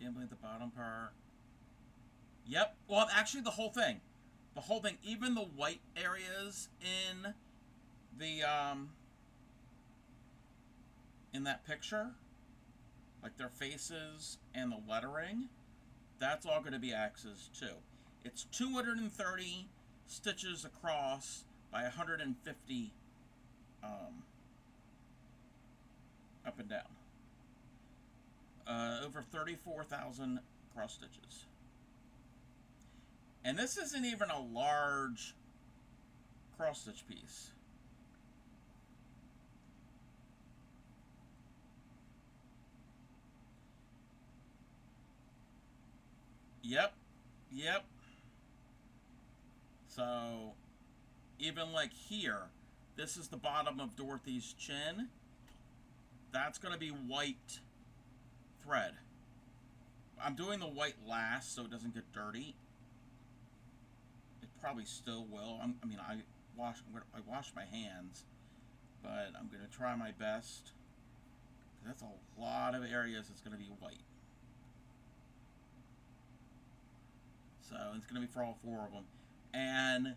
Can't believe the bottom part. Yep. Well, actually, the whole thing. The whole thing. Even the white areas in the in that picture, like their faces and the lettering, that's all going to be X's too. It's 230 stitches across by 150 up and down. Over 34,000 cross stitches. And this isn't even a large cross stitch piece. Yep. Yep. So, even like here, this is the bottom of Dorothy's chin. That's going to be white thread. I'm doing the white last so it doesn't get dirty. probably still will. I mean, I wash my hands, but I'm going to try my best. That's a lot of areas that's going to be white. So it's going to be for all 4 of them. And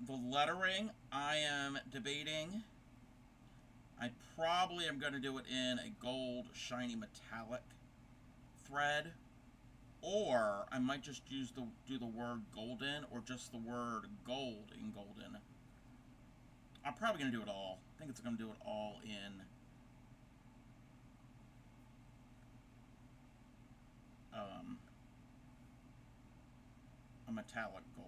the lettering, I am debating. I probably am going to do it in a gold shiny metallic thread, or I might just do the word golden, or just the word gold in golden. I'm probably going to do it all. I think it's going to do it all in a metallic gold.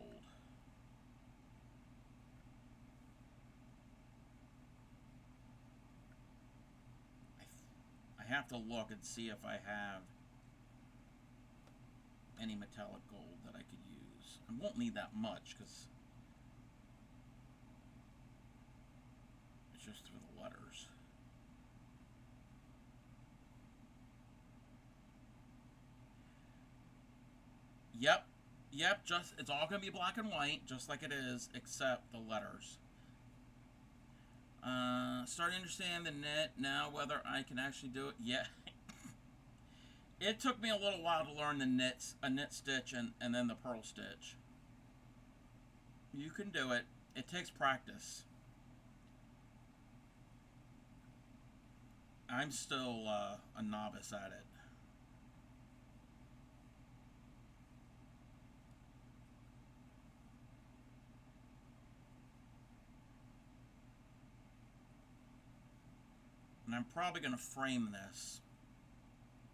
I have to look and see if I have any metallic gold that I could use. I won't need that much because it's just for the letters. Yep, just it's all gonna be black and white, just like it is, except the letters. Starting to understand the knit now, whether I can actually do it. Yeah. It took me a little while to learn a knit stitch and then the purl stitch. You can do it. It takes practice. I'm still a novice at it. And I'm probably going to frame this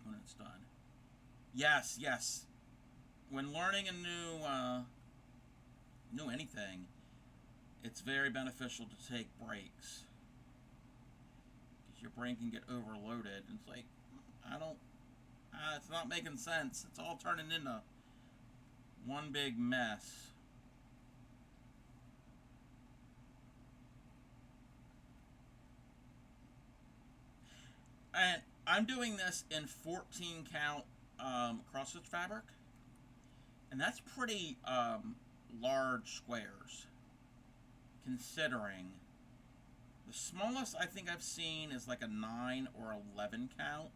when it's done. Yes. When learning a new anything, it's very beneficial to take breaks. Because your brain can get overloaded. It's like, it's not making sense. It's all turning into one big mess. And I'm doing this in 14 count cross stitch fabric, and that's pretty large squares, considering the smallest I think I've seen is like a 9 or 11 count.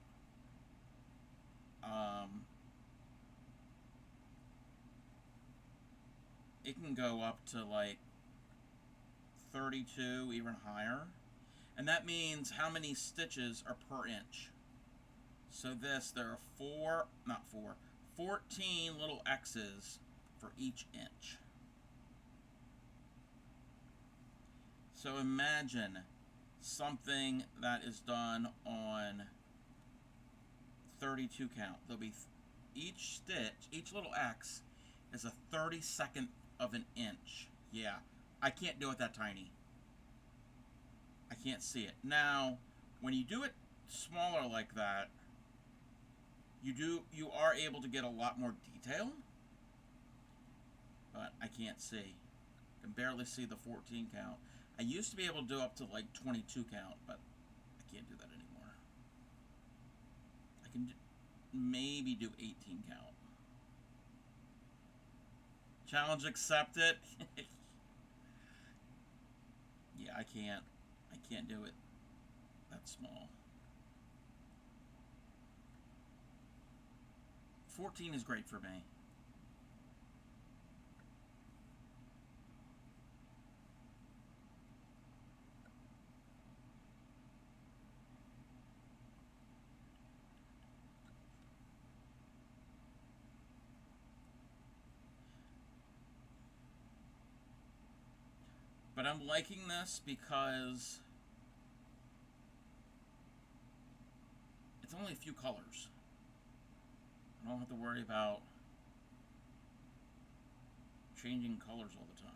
It can go up to like 32, even higher. And that means how many stitches are per inch. So there are 14 little X's for each inch. So imagine something that is done on 32 count. There'll be each stitch, each little X is a 32nd of an inch. Yeah, I can't do it that tiny. I can't see it. Now, when you do it smaller like that, you are able to get a lot more detail, but I can't see. I can barely see the 14 count. I used to be able to do up to like 22 count, but I can't do that anymore. I can maybe do 18 count. Challenge accepted. Yeah, I can't do it that small. 14 is great for me. But I'm liking this because it's only a few colors. I don't have to worry about changing colors all the time.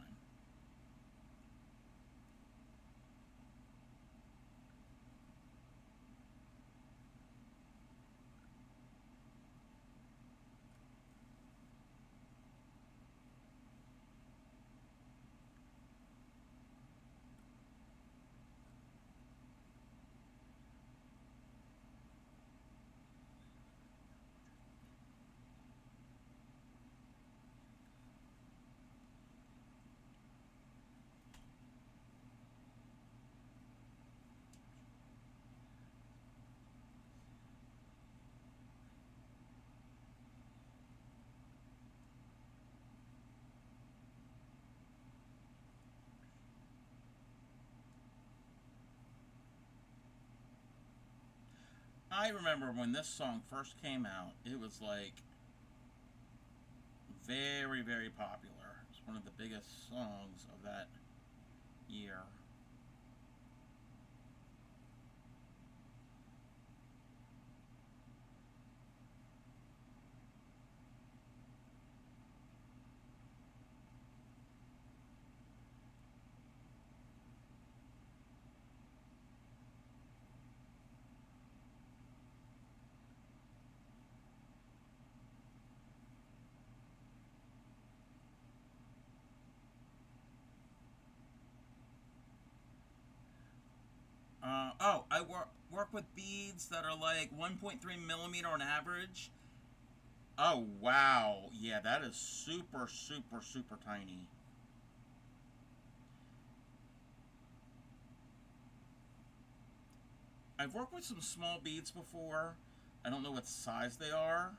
I remember when this song first came out, it was like very, very popular. It's one of the biggest songs of that year. Oh, I work with beads that are like 1.3 millimeter on average. Oh, wow. Yeah, that is super, super, super tiny. I've worked with some small beads before. I don't know what size they are,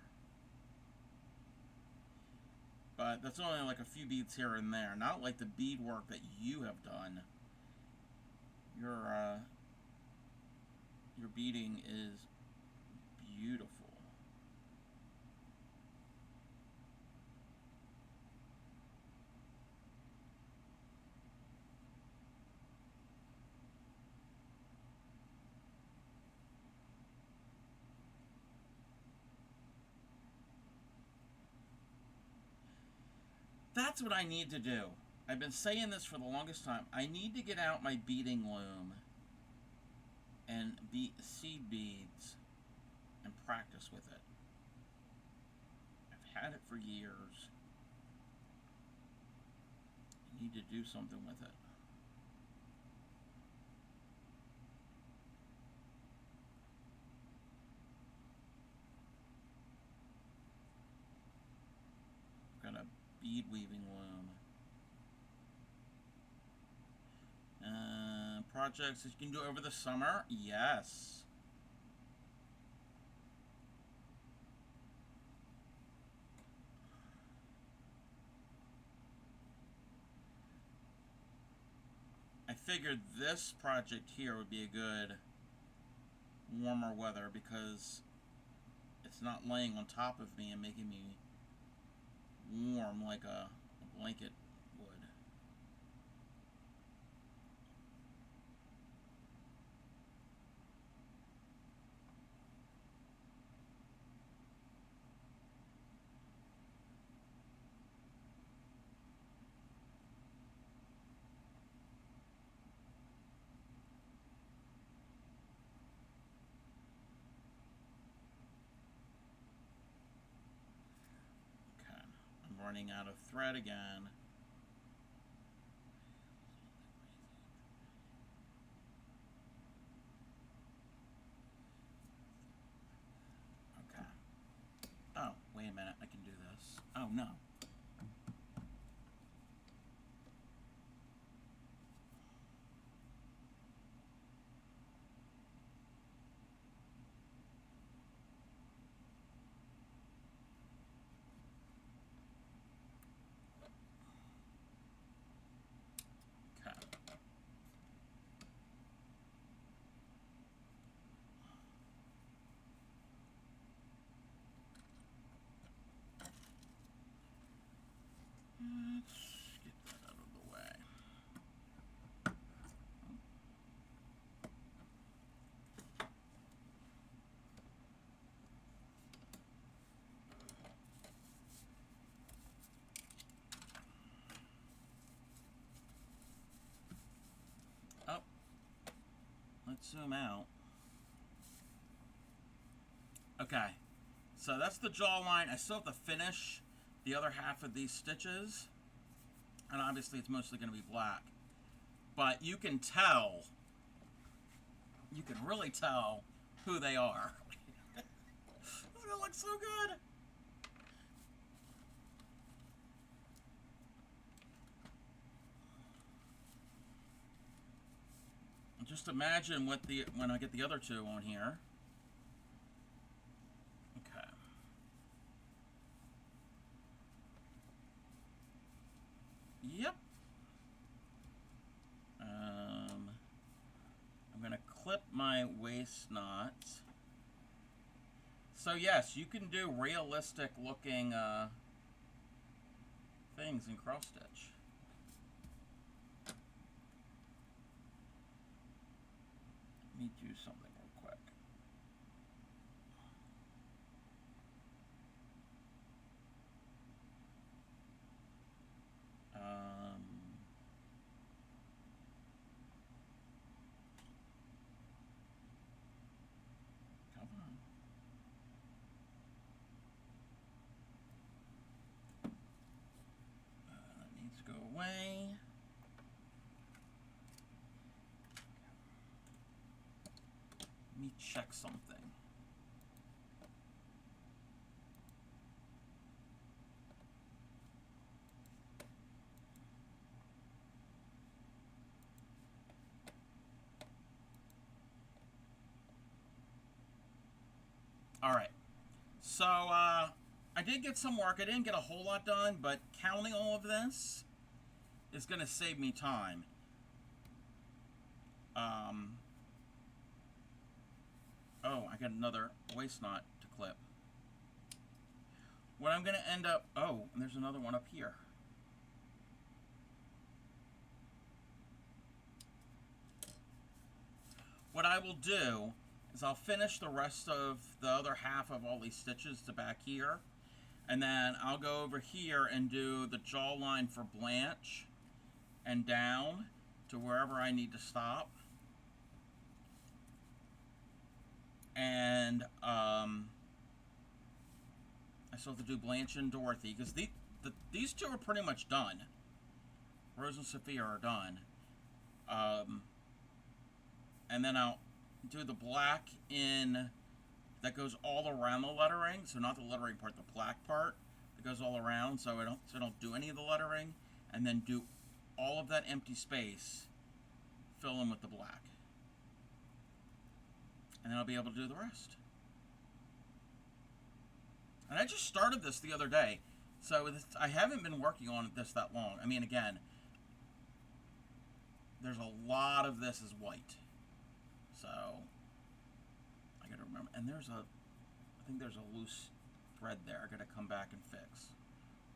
but that's only like a few beads here and there. Not like the bead work that you have done. Your your beading is beautiful. That's what I need to do. I've been saying this for the longest time. I need to get out my beading loom and beat seed beads and practice with it. I've had it for years. I need to do something with it. I've got a bead weaving loom. Projects that you can do over the summer? Yes. I figured this project here would be a good warmer weather because it's not laying on top of me and making me warm like a blanket would. Okay, I'm running out of thread again. Okay. Oh, wait a minute, I can do this. Oh, no. Okay. Let's get that out of the way. Oh, let's zoom out. Okay, so that's the jawline. I still have to finish the other half of these stitches, and obviously it's mostly going to be black. But you can tell, you can really tell who they are. It's going to look so good. Just imagine what when I get the other two on here. Okay. Yep. I'm going to clip my waist knots So yes, you can do realistic looking things in cross stitch. Let me do something real quick. Come on. That needs to go away. Let me check something. Alright, so I did get some work. I didn't get a whole lot done, but counting all of this is going to save me time. Oh, I got another waist knot to clip. What I'm going to end up... Oh, and there's another one up here. What I will do is I'll finish the rest of the other half of all these stitches to back here. And then I'll go over here and do the jawline for Blanche and down to wherever I need to stop. And I still have to do Blanche and Dorothy, because these two are pretty much done. Rose and Sophia are done. And then I'll do the black in that goes all around the lettering, so not the lettering part, the black part that goes all around, so I don't do any of the lettering, and then do all of that empty space, fill in with the black. And then I'll be able to do the rest. And I just started this the other day, so I haven't been working on this that long. I mean, again, there's a lot of this is white. So, I gotta remember. And I think there's a loose thread there. I gotta come back and fix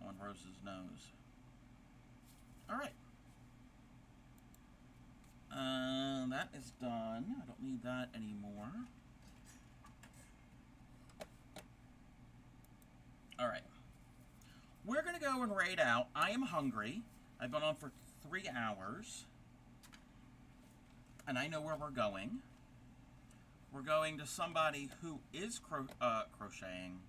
on Rose's nose. Alright. That is done. I don't need that anymore. Alright. We're gonna go and raid out. I am hungry. I've been on for 3 hours. And I know where we're going. We're going to somebody who is crocheting.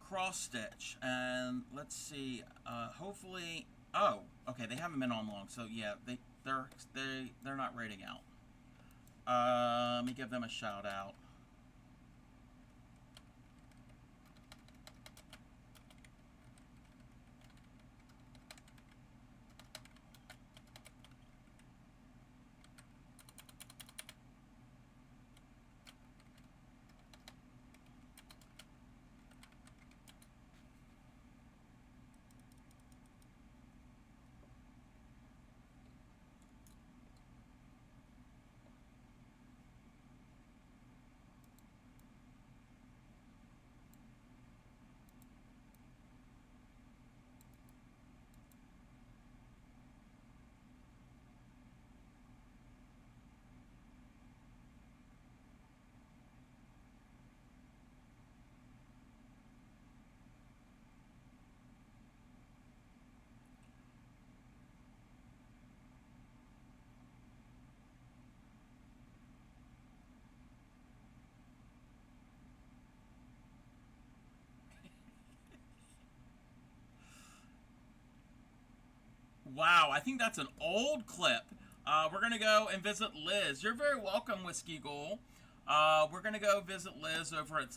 Cross stitch. And let's see. Hopefully. Oh, okay. They haven't been on long, so yeah, they're not raiding out. Let me give them a shout out. Wow, I think that's an old clip. We're going to go and visit Liz. You're very welcome, Whiskey Ghoul. We're going to go visit Liz over at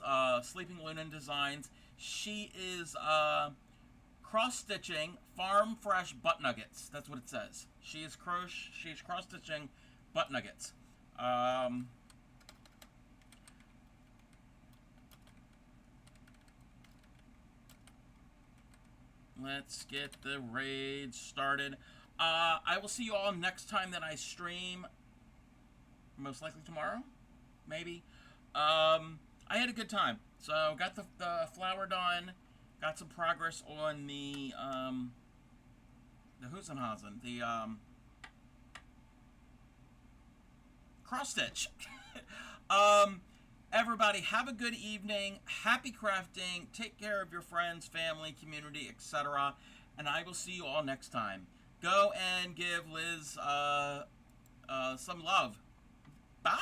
Sleeping Luna Designs. She is cross-stitching Farm Fresh butt nuggets. That's what it says. She's cross-stitching butt nuggets. Let's get the raid started. I will see you all next time that I stream. most likely tomorrow, maybe. I had a good time. So got the flower done, got some progress on the Husenhasen, the cross stitch. Everybody, have a good evening. Happy crafting. Take care of your friends, family, community, etc. And I will see you all next time. Go and give Liz some love. Bye.